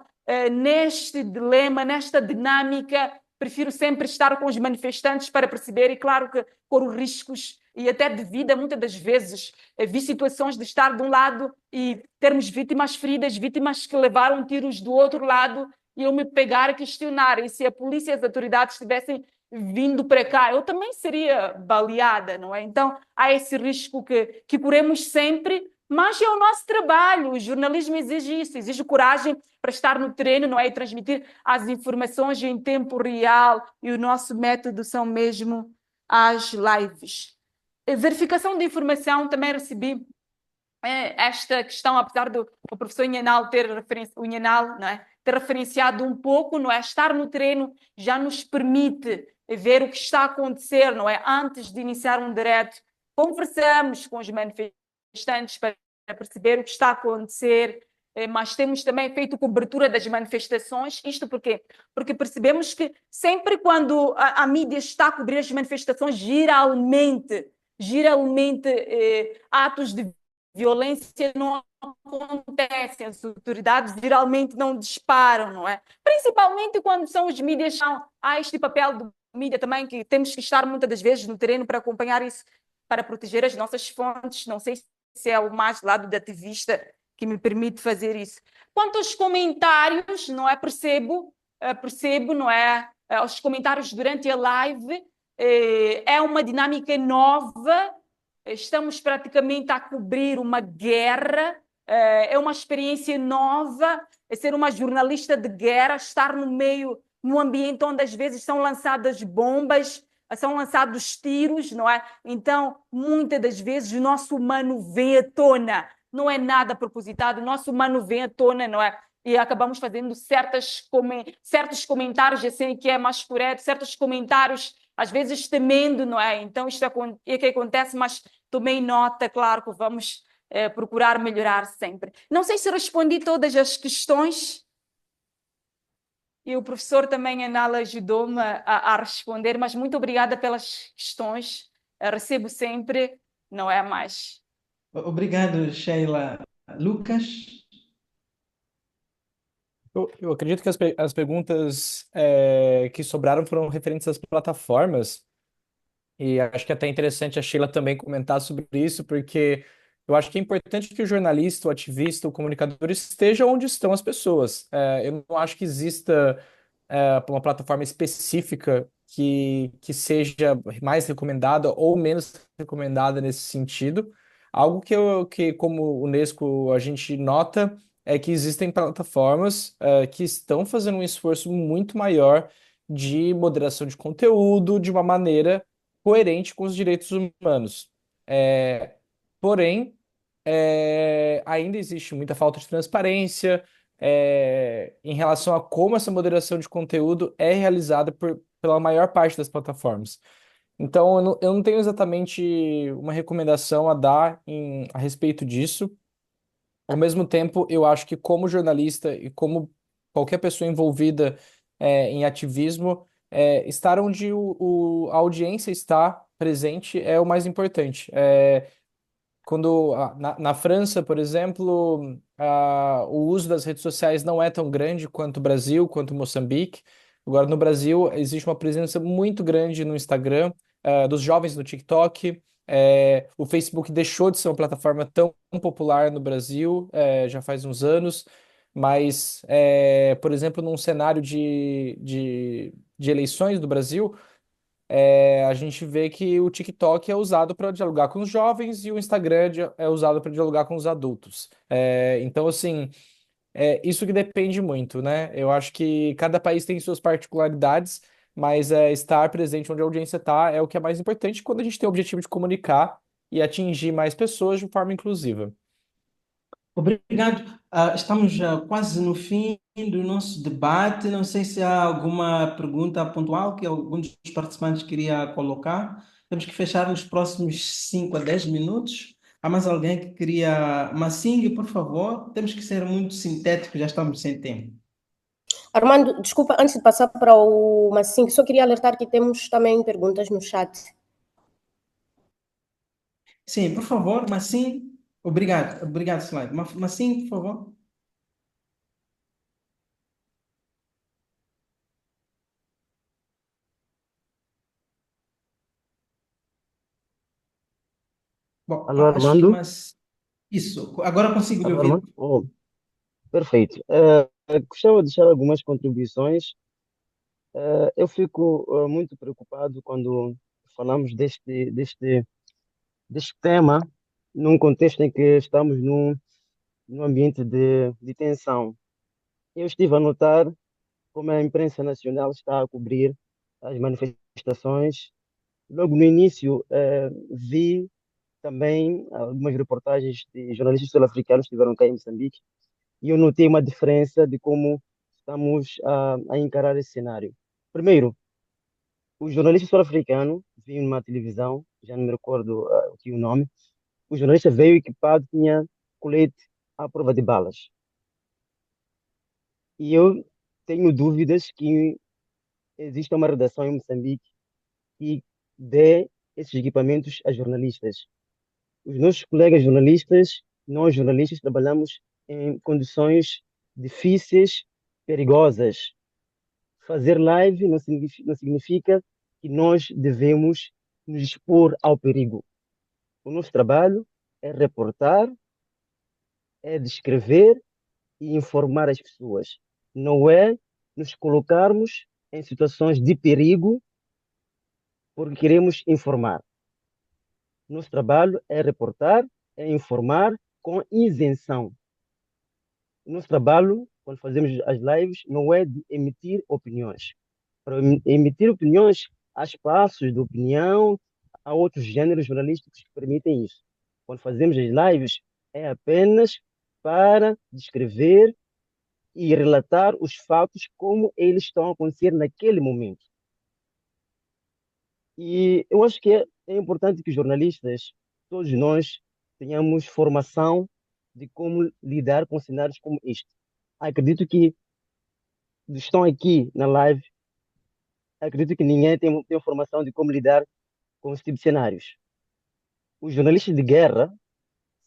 neste dilema, nesta dinâmica, prefiro sempre estar com os manifestantes para perceber, e claro que corro riscos e até de vida, muitas das vezes vi situações de estar de um lado e termos vítimas feridas, vítimas que levaram tiros do outro lado, e eu me pegar a questionar, e se a polícia e as autoridades tivessem vindo para cá, eu também seria baleada, não é? Então, há esse risco que corremos sempre, mas é o nosso trabalho, o jornalismo exige isso, exige coragem para estar no terreno, não é? E transmitir as informações em tempo real, e o nosso método são mesmo as lives. Verificação de informação, também recebi esta questão, apesar do o professor Inhanal o Inhanal, não é? Ter referenciado um pouco, não é? Estar no terreno já nos permite ver o que está a acontecer, não é? Antes de iniciar um direto, conversamos com os manifestantes para perceber o que está a acontecer, mas temos também feito cobertura das manifestações. Isto porque percebemos que sempre quando a mídia está a cobrir as manifestações, geralmente atos de violência não acontecem, as autoridades geralmente não disparam, não é? Principalmente quando são os mídias, há este papel do mídia também, que temos que estar muitas das vezes no terreno para acompanhar isso, para proteger as nossas fontes. Não sei se é o mais lado de ativista que me permite fazer isso. Quanto aos comentários, não é? Percebo, não é? Os comentários durante a live, é uma dinâmica nova. Estamos praticamente a cobrir uma guerra, é uma experiência nova, é ser uma jornalista de guerra, estar no meio, num ambiente onde às vezes são lançadas bombas, são lançados tiros, não é? Então, muitas das vezes o nosso humano vem à tona, não é nada propositado, o nosso humano vem à tona, não é? E acabamos fazendo certos comentários, assim que é mais correto, certos comentários, às vezes temendo, não é? Então, isto é que acontece, mas tomei nota, claro que vamos procurar melhorar sempre. Não sei se respondi todas as questões, e o professor também, Anala, ajudou-me a responder, mas muito obrigada pelas questões. Recebo sempre, não é mais. Obrigado, Sheila. Lucas? Eu acredito que as perguntas que sobraram foram referentes às plataformas, e acho que é até interessante a Sheila também comentar sobre isso, porque eu acho que é importante que o jornalista, o ativista, o comunicador esteja onde estão as pessoas. Eu não acho que exista uma plataforma específica que seja mais recomendada ou menos recomendada nesse sentido. Algo que como Unesco, a gente nota é que existem plataformas que estão fazendo um esforço muito maior de moderação de conteúdo de uma maneira coerente com os direitos humanos. Porém, ainda existe muita falta de transparência em relação a como essa moderação de conteúdo é realizada pela maior parte das plataformas. Então, eu não tenho exatamente uma recomendação a dar a respeito disso. Ao mesmo tempo, eu acho que como jornalista e como qualquer pessoa envolvida em ativismo, estar onde a audiência está presente é o mais importante. Quando na França, por exemplo, o uso das redes sociais não é tão grande quanto o Brasil, quanto Moçambique, Agora, no Brasil, existe uma presença muito grande no Instagram, dos jovens no TikTok. O Facebook deixou de ser uma plataforma tão popular no Brasil, já faz uns anos, mas, por exemplo, num cenário de eleições do Brasil, a gente vê que o TikTok é usado para dialogar com os jovens e o Instagram é usado para dialogar com os adultos. Então, assim, isso que depende muito, né? Eu acho que cada país tem suas particularidades, mas estar presente onde a audiência está é o que é mais importante quando a gente tem o objetivo de comunicar e atingir mais pessoas de forma inclusiva. Obrigado. Estamos já quase no fim do nosso debate. Não sei se há alguma pergunta pontual que algum dos participantes queria colocar. Temos que fechar nos próximos 5 a 10 minutos. Há mais alguém que queria. Massing, por favor. Temos que ser muito sintéticos, já estamos sem tempo. Armando, desculpa, antes de passar para o Massim, só queria alertar que temos também perguntas no chat. Sim, por favor, Massing. Obrigado, obrigado, Slide. Massing, por favor. Bom, Alô, acho que Armando? isso. Agora consigo lhe Alô, ouvir. Armando? Oh, perfeito. Gostava de deixar algumas contribuições. Eu fico muito preocupado quando falamos deste tema num contexto em que estamos num ambiente de tensão. Eu estive a notar como a imprensa nacional está a cobrir as manifestações. Logo no início, vi também algumas reportagens de jornalistas sul-africanos que estiveram cá em Moçambique e eu notei uma diferença de como estamos a encarar esse cenário. Primeiro, o jornalista sul-africano viu numa televisão, já não me recordo aqui o nome, o jornalista veio equipado, tinha colete à prova de balas. E eu tenho dúvidas que exista uma redação em Moçambique que dê esses equipamentos a jornalistas. Os nossos colegas jornalistas, nós jornalistas, trabalhamos em condições difíceis, perigosas. Fazer live não significa que nós devemos nos expor ao perigo. O nosso trabalho é reportar, é descrever e informar as pessoas. Não é nos colocarmos em situações de perigo porque queremos informar. Nosso trabalho é reportar, é informar com isenção. Nosso trabalho, quando fazemos as lives, não é de emitir opiniões. Para emitir opiniões, há espaços de opinião, há outros gêneros jornalísticos que permitem isso. Quando fazemos as lives, é apenas para descrever e relatar os fatos como eles estão a acontecer naquele momento. E eu acho que é importante que os jornalistas, todos nós, tenhamos formação de como lidar com cenários como este. Acredito que estão aqui na live, acredito que ninguém tem formação de como lidar com esse tipo de cenários. Os jornalistas de guerra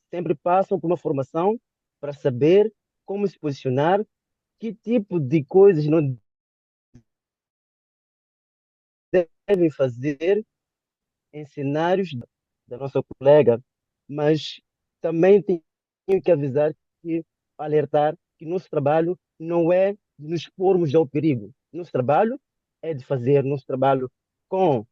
sempre passam por uma formação para saber como se posicionar, que tipo de coisas não devem fazer em cenários da nossa colega, mas também tenho que avisar que alertar que nosso trabalho não é de nos expormos ao perigo. Nosso trabalho é de fazer nosso trabalho com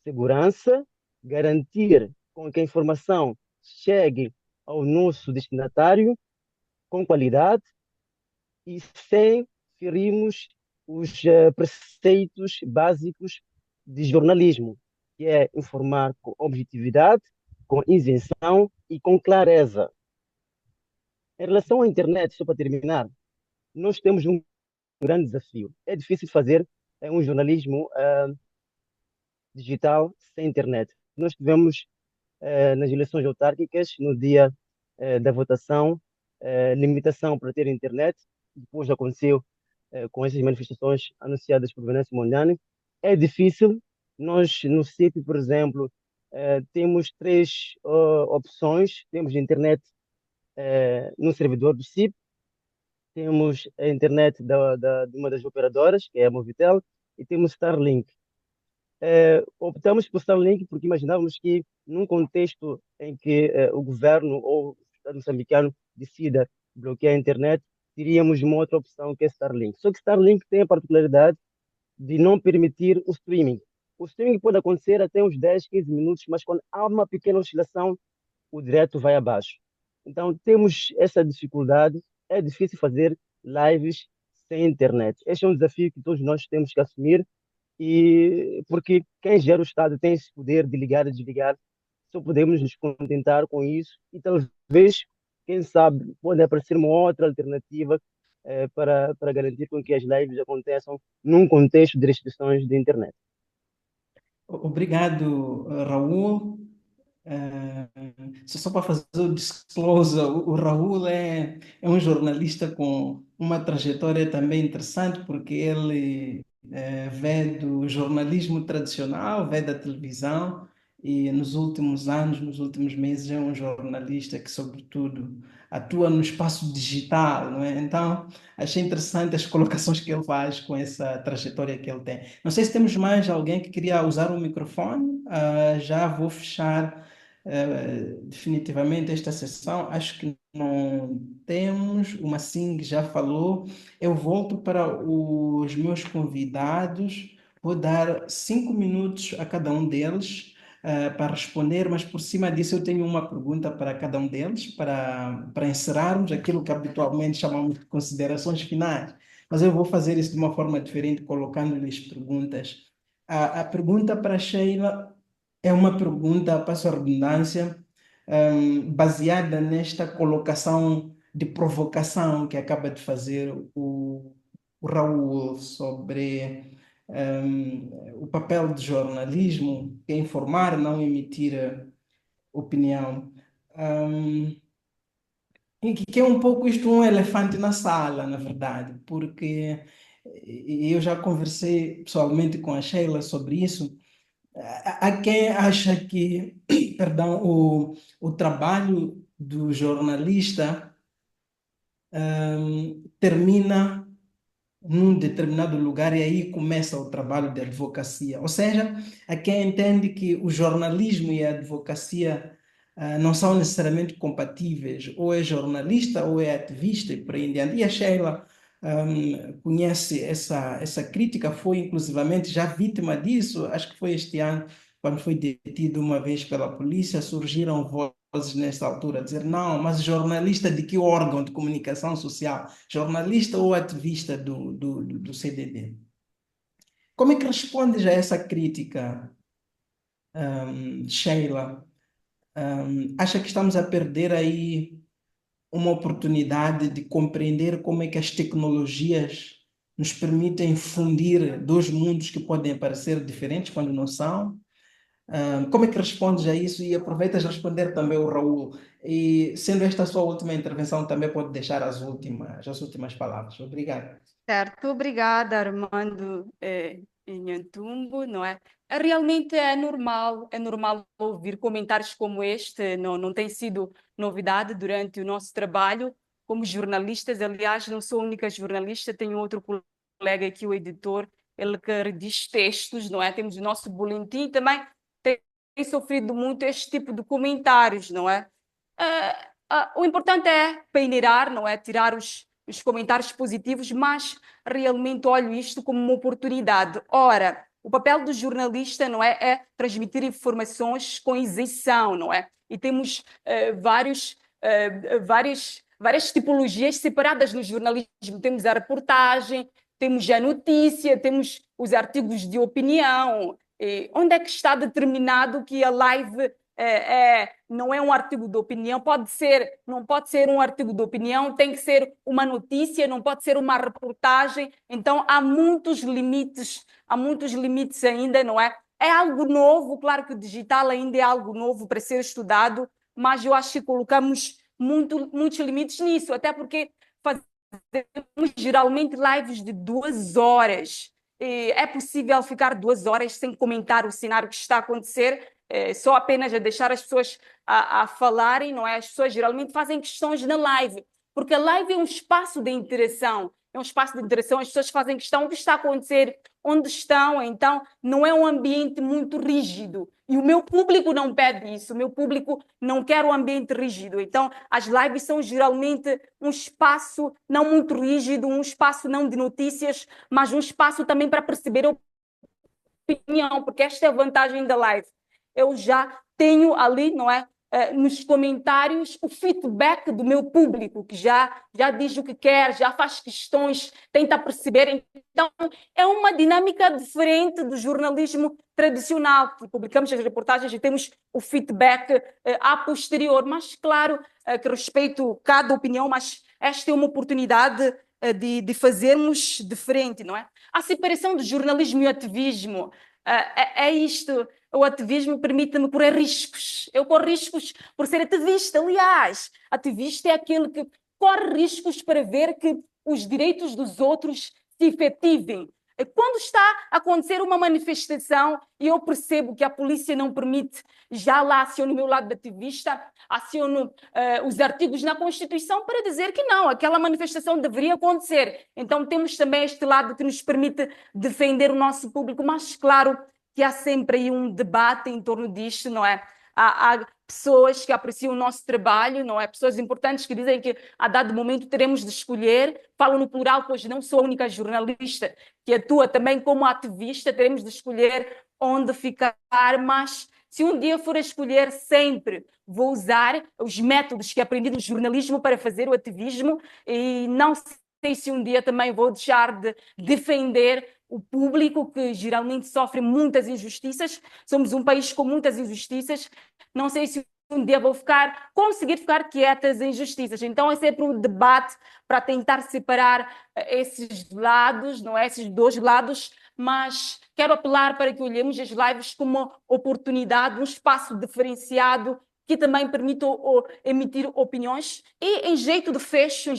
segurança, garantir com que a informação chegue ao nosso destinatário com qualidade e sem ferirmos os preceitos básicos de jornalismo, que é informar com objetividade, com isenção e com clareza. Em relação à internet, só para terminar, nós temos um grande desafio. É difícil fazer um jornalismo digital sem internet. Nós tivemos nas eleições autárquicas, no dia da votação, limitação para ter internet. Depois aconteceu com essas manifestações anunciadas por Venâncio Mondlane. É difícil. Nós, no sítio, por exemplo, temos três opções. Temos internet no servidor do CIP, temos a internet de uma das operadoras, que é a Movitel, e temos Starlink. Optamos por Starlink porque imaginávamos que, num contexto em que o governo ou o Estado moçambicano decida bloquear a internet, teríamos uma outra opção que é Starlink. Só que Starlink tem a particularidade de não permitir o streaming. O streaming pode acontecer até uns 10, 15 minutos, mas quando há uma pequena oscilação, o direto vai abaixo. Então, temos essa dificuldade. É difícil fazer lives sem internet. Este é um desafio que todos nós temos que assumir, e porque quem gera o Estado tem esse poder de ligar e desligar. Só podemos nos contentar com isso e talvez, quem sabe, pode aparecer uma outra alternativa para garantir com que as lives aconteçam num contexto de restrições de internet. Obrigado, Raul. Só para fazer o disclosure, o Raul é um jornalista com uma trajetória também interessante, porque ele vem do jornalismo tradicional, vem da televisão, e nos últimos anos, nos últimos meses, é um jornalista que, sobretudo, atua no espaço digital, não é? Então, achei interessante as colocações que ele faz com essa trajetória que ele tem. Não sei se temos mais alguém que queria usar o microfone. Já vou fechar definitivamente esta sessão. Acho que não temos. O Massing já falou. Eu volto para os meus convidados. Vou dar 5 minutos a cada um deles para responder, mas por cima disso eu tenho uma pergunta para cada um deles, para encerrarmos aquilo que habitualmente chamamos de considerações finais. Mas eu vou fazer isso de uma forma diferente, colocando-lhes perguntas. A pergunta para Sheila é uma pergunta, passo a redundância, baseada nesta colocação de provocação que acaba de fazer o Raul sobre o papel do jornalismo, que é informar, não emitir opinião. E que é um pouco isto um elefante na sala, na verdade, porque eu já conversei pessoalmente com a Sheila sobre isso. Há quem acha que, perdão, o trabalho do jornalista termina num determinado lugar e aí começa o trabalho de advocacia. Ou seja, há quem entende que o jornalismo e a advocacia não são necessariamente compatíveis. Ou é jornalista ou é ativista e por aí em diante. E a Sheila conhece essa crítica, foi inclusivamente já vítima disso, acho que foi este ano, quando foi detido uma vez pela polícia, surgiram vozes nessa altura a dizer, não, mas jornalista de que órgão de comunicação social? Jornalista ou ativista do CDD? Como é que respondes a essa crítica, Sheila? Acha que estamos a perder aí uma oportunidade de compreender como é que as tecnologias nos permitem fundir dois mundos que podem parecer diferentes quando não são? Como é que respondes a isso? E aproveitas a responder também o Raul. E sendo esta a sua última intervenção, também pode deixar as últimas palavras. Obrigado. Certo, obrigada, Armando Nhantumbo, não é? Realmente é normal ouvir comentários como este, não tem sido novidade durante o nosso trabalho como jornalistas. Aliás, não sou a única jornalista, tenho outro colega aqui, o editor, ele que rediz textos, não é? Temos o nosso boletim também, tem sofrido muito este tipo de comentários, não é? O importante é peneirar, não é? Tirar os comentários positivos, mas realmente olho isto como uma oportunidade. Ora, o papel do jornalista, não é, é transmitir informações com isenção, não é? E temos várias tipologias separadas no jornalismo. Temos a reportagem, temos a notícia, temos os artigos de opinião. E onde é que está determinado que a live não é um artigo de opinião? Não pode ser um artigo de opinião, tem que ser uma notícia, não pode ser uma reportagem. Então há muitos limites ainda, não é? É algo novo, claro que o digital ainda é algo novo para ser estudado, mas eu acho que colocamos muitos limites nisso, até porque fazemos geralmente lives de 2 horas. É possível ficar 2 horas sem comentar o cenário que está a acontecer, só apenas a deixar as pessoas a falarem, não é? As pessoas geralmente fazem questões na live. porque a live é um espaço de interação. É um espaço de interação, as pessoas fazem questão do que está a acontecer, onde estão, então não é um ambiente muito rígido. E o meu público não pede isso, o meu público não quer um ambiente rígido. Então, as lives são geralmente um espaço não muito rígido, um espaço não de notícias, mas um espaço também para perceber a opinião, porque esta é a vantagem da live. Eu já tenho ali, não é? Nos comentários o feedback do meu público, que já diz o que quer, já faz questões, tenta perceber. Então, é uma dinâmica diferente do jornalismo tradicional, que publicamos as reportagens e temos o feedback a posterior. Mas, claro, que respeito cada opinião, mas esta é uma oportunidade de fazermos diferente, não é? A separação do jornalismo e o ativismo é isto. O ativismo permite-me correr riscos. Eu corro riscos por ser ativista. Aliás, ativista é aquele que corre riscos para ver que os direitos dos outros se efetivem. Quando está a acontecer uma manifestação e eu percebo que a polícia não permite, já lá aciono o meu lado de ativista, aciono os artigos na Constituição para dizer que não, aquela manifestação deveria acontecer. Então temos também este lado que nos permite defender o nosso público, mas claro que há sempre aí um debate em torno disto, não é? Há pessoas que apreciam o nosso trabalho, não é? Pessoas importantes que dizem que a dado momento teremos de escolher, falo no plural, pois não sou a única jornalista que atua também como ativista, teremos de escolher onde ficar, mas se um dia for a escolher, sempre vou usar os métodos que aprendi no jornalismo para fazer o ativismo e não sei se um dia também vou deixar de defender o público que geralmente sofre muitas injustiças. Somos um país com muitas injustiças. Não sei se um dia vou conseguir ficar quieta às injustiças. Então é sempre um debate para tentar separar esses lados, não é? Esses dois lados, mas quero apelar para que olhemos as lives como uma oportunidade, um espaço diferenciado que também permite emitir opiniões e em jeito de fecho,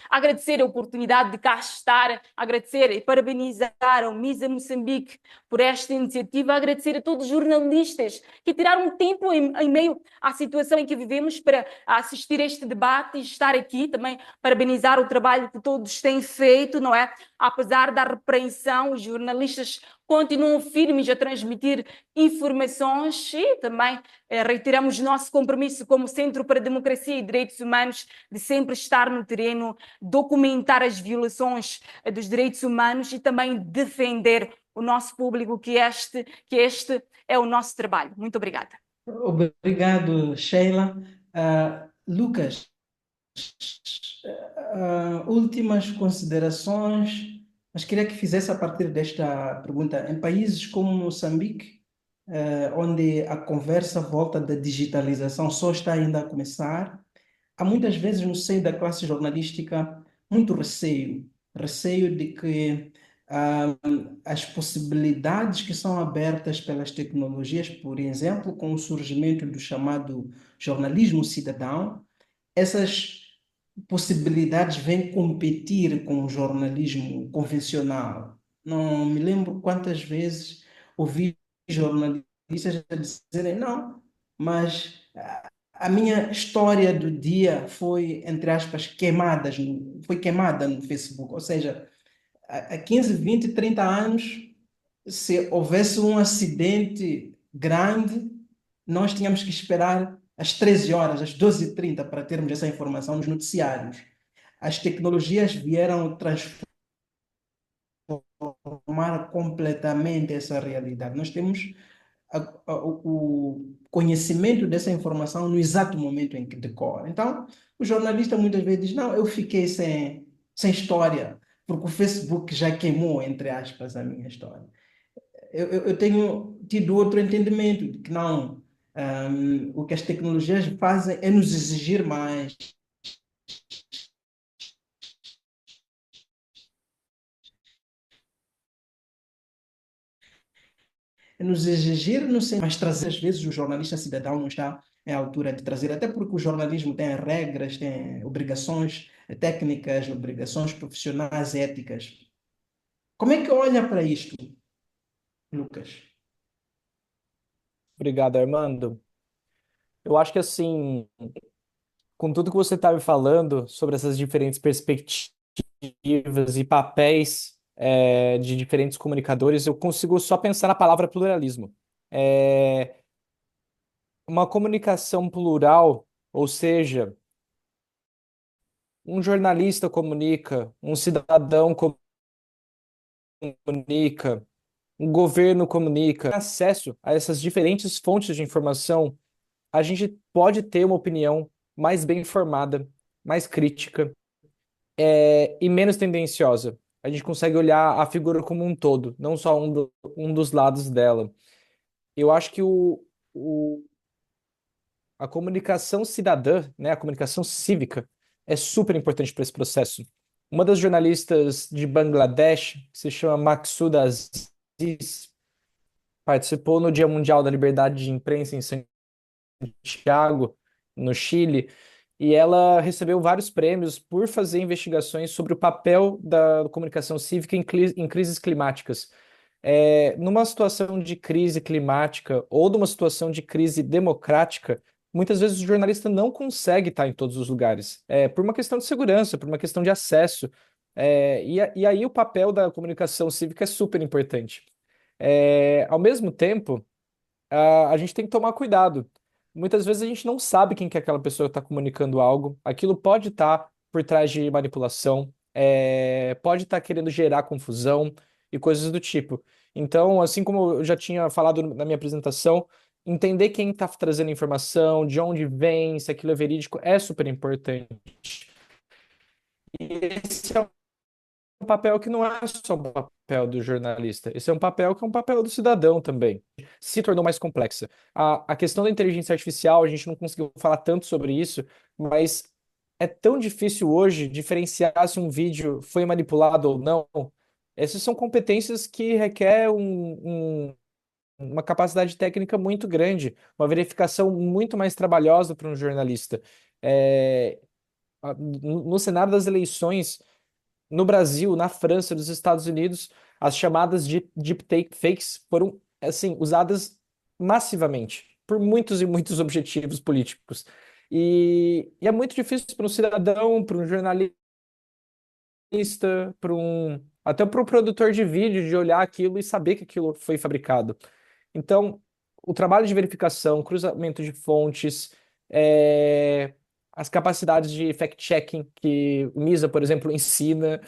agradecer a oportunidade de cá estar, agradecer e parabenizar ao Misa Moçambique por esta iniciativa, agradecer a todos os jornalistas que tiraram um tempo em meio à situação em que vivemos para assistir a este debate e estar aqui, também parabenizar o trabalho que todos têm feito, não é? Apesar da repreensão, os jornalistas continuam firmes a transmitir informações e também reiteramos nosso compromisso como Centro para a Democracia e Direitos Humanos de sempre estar no terreno, documentar as violações dos direitos humanos e também defender o nosso público, que este é o nosso trabalho. Muito obrigada. Obrigado, Sheila. Lucas, últimas considerações, mas queria que fizesse a partir desta pergunta. Em países como Moçambique, onde a conversa volta da digitalização só está ainda a começar, há muitas vezes no seio da classe jornalística muito receio de que as possibilidades que são abertas pelas tecnologias, por exemplo, com o surgimento do chamado jornalismo cidadão, essas possibilidades vêm competir com o jornalismo convencional. Não me lembro quantas vezes ouvi jornalistas a dizerem não, mas a minha história do dia foi, entre aspas, foi queimada no Facebook. Ou seja, há 15, 20, 30 anos, se houvesse um acidente grande, nós tínhamos que esperar às 13 horas, às 12h30, para termos essa informação nos noticiários. As tecnologias vieram transformar completamente essa realidade. Nós temos o conhecimento dessa informação no exato momento em que decorre. Então, o jornalista muitas vezes diz, não, eu fiquei sem história, porque o Facebook já queimou, entre aspas, a minha história. Eu tenho tido outro entendimento, de que não, o que as tecnologias fazem é nos exigir mais, não sei, mas trazer, às vezes, o jornalista cidadão não está à altura de trazer, até porque o jornalismo tem regras, tem obrigações técnicas, obrigações profissionais, éticas. Como é que olha para isto, Lucas? Obrigado, Armando. Eu acho que assim, com tudo que você está me falando sobre essas diferentes perspectivas e papéis de diferentes comunicadores, eu consigo só pensar na palavra pluralismo. É, uma comunicação plural, ou seja, um jornalista comunica, um cidadão comunica, um governo comunica, acesso a essas diferentes fontes de informação, a gente pode ter uma opinião mais bem informada, mais crítica, e menos tendenciosa. A gente consegue olhar a figura como um todo, não só um dos lados dela. Eu acho que a comunicação cidadã, né, a comunicação cívica, é super importante para esse processo. Uma das jornalistas de Bangladesh, que se chama Maqsuda Aziz, participou no Dia Mundial da Liberdade de Imprensa em Santiago, no Chile, e ela recebeu vários prêmios por fazer investigações sobre o papel da comunicação cívica em crises climáticas. Numa situação de crise climática ou numa situação de crise democrática, muitas vezes o jornalista não consegue estar em todos os lugares, por uma questão de segurança, por uma questão de acesso. E aí o papel da comunicação cívica é super importante. Ao mesmo tempo, a gente tem que tomar cuidado. Muitas vezes a gente não sabe quem que é aquela pessoa que está comunicando algo. Aquilo pode estar por trás de manipulação, pode estar querendo gerar confusão e coisas do tipo. Então, assim como eu já tinha falado na minha apresentação, entender quem está trazendo informação, de onde vem, se aquilo é verídico, é super importante. E esse é um papel que não é só um papel do jornalista, esse é um papel que é um papel do cidadão também. Se tornou mais complexa. A questão da inteligência artificial, a gente não conseguiu falar tanto sobre isso, mas é tão difícil hoje diferenciar se um vídeo foi manipulado ou não. Essas são competências que requer uma capacidade técnica muito grande, uma verificação muito mais trabalhosa para um jornalista. É, no cenário das eleições, no Brasil, na França, nos Estados Unidos, as chamadas de deepfakes foram, assim, usadas massivamente por muitos e muitos objetivos políticos. E é muito difícil para um cidadão, para um jornalista, até para um produtor de vídeo de olhar aquilo e saber que aquilo foi fabricado. Então, o trabalho de verificação, cruzamento de fontes, as capacidades de fact-checking que o MISA, por exemplo, ensina.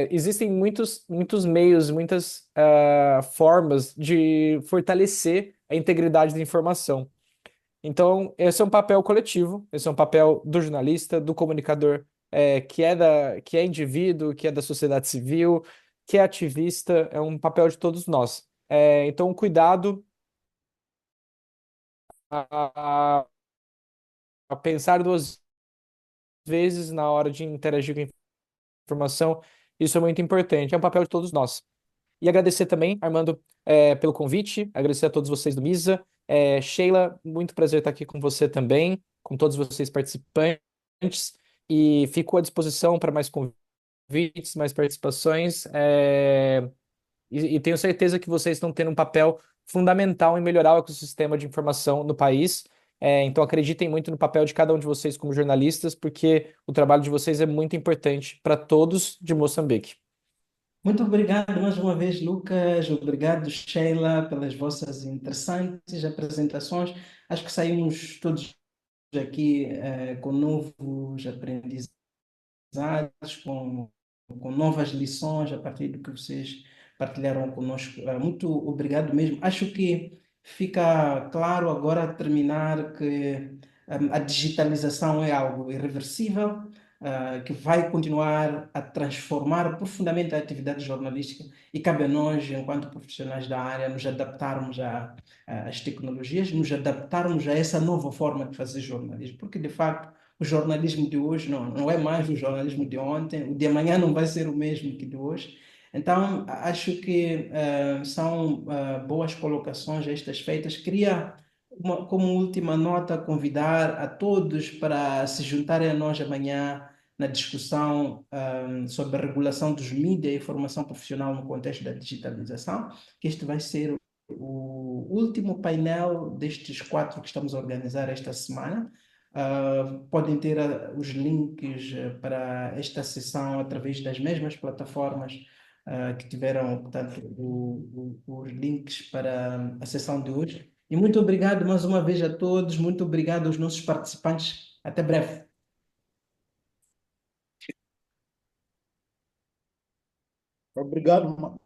Existem muitos meios, muitas formas de fortalecer a integridade da informação. Então, esse é um papel coletivo, esse é um papel do jornalista, do comunicador, que é indivíduo, que é da sociedade civil, que é ativista, é um papel de todos nós. Então, cuidado a pensar duas vezes na hora de interagir com a informação, isso é muito importante, é um papel de todos nós. E agradecer também, Armando, pelo convite, agradecer a todos vocês do MISA. Sheila, muito prazer estar aqui com você também, com todos vocês participantes, e fico à disposição para mais convites, mais participações, e tenho certeza que vocês estão tendo um papel fundamental em melhorar o ecossistema de informação no país. Então acreditem muito no papel de cada um de vocês como jornalistas, porque o trabalho de vocês é muito importante para todos de Moçambique. Muito obrigado mais uma vez, Lucas. Obrigado, Sheila, pelas vossas interessantes apresentações. Acho que saímos todos aqui com novos aprendizados, com, com novas lições a partir do que vocês partilharam conosco. Muito obrigado mesmo. Acho que fica claro agora a terminar que a digitalização é algo irreversível, que vai continuar a transformar profundamente a atividade jornalística e cabe a nós, enquanto profissionais da área, nos adaptarmos às tecnologias, nos adaptarmos a essa nova forma de fazer jornalismo, porque de facto o jornalismo de hoje não é mais o jornalismo de ontem, o de amanhã não vai ser o mesmo que de hoje. Então, acho que são boas colocações estas feitas. Queria, como última nota, convidar a todos para se juntarem a nós amanhã na discussão sobre a regulação dos mídias e formação profissional no contexto da digitalização, que este vai ser o último painel destes 4 que estamos a organizar esta semana. Podem ter os links para esta sessão através das mesmas plataformas que tiveram, portanto, os links para a sessão de hoje. E muito obrigado mais uma vez a todos, muito obrigado aos nossos participantes. Até breve. Obrigado.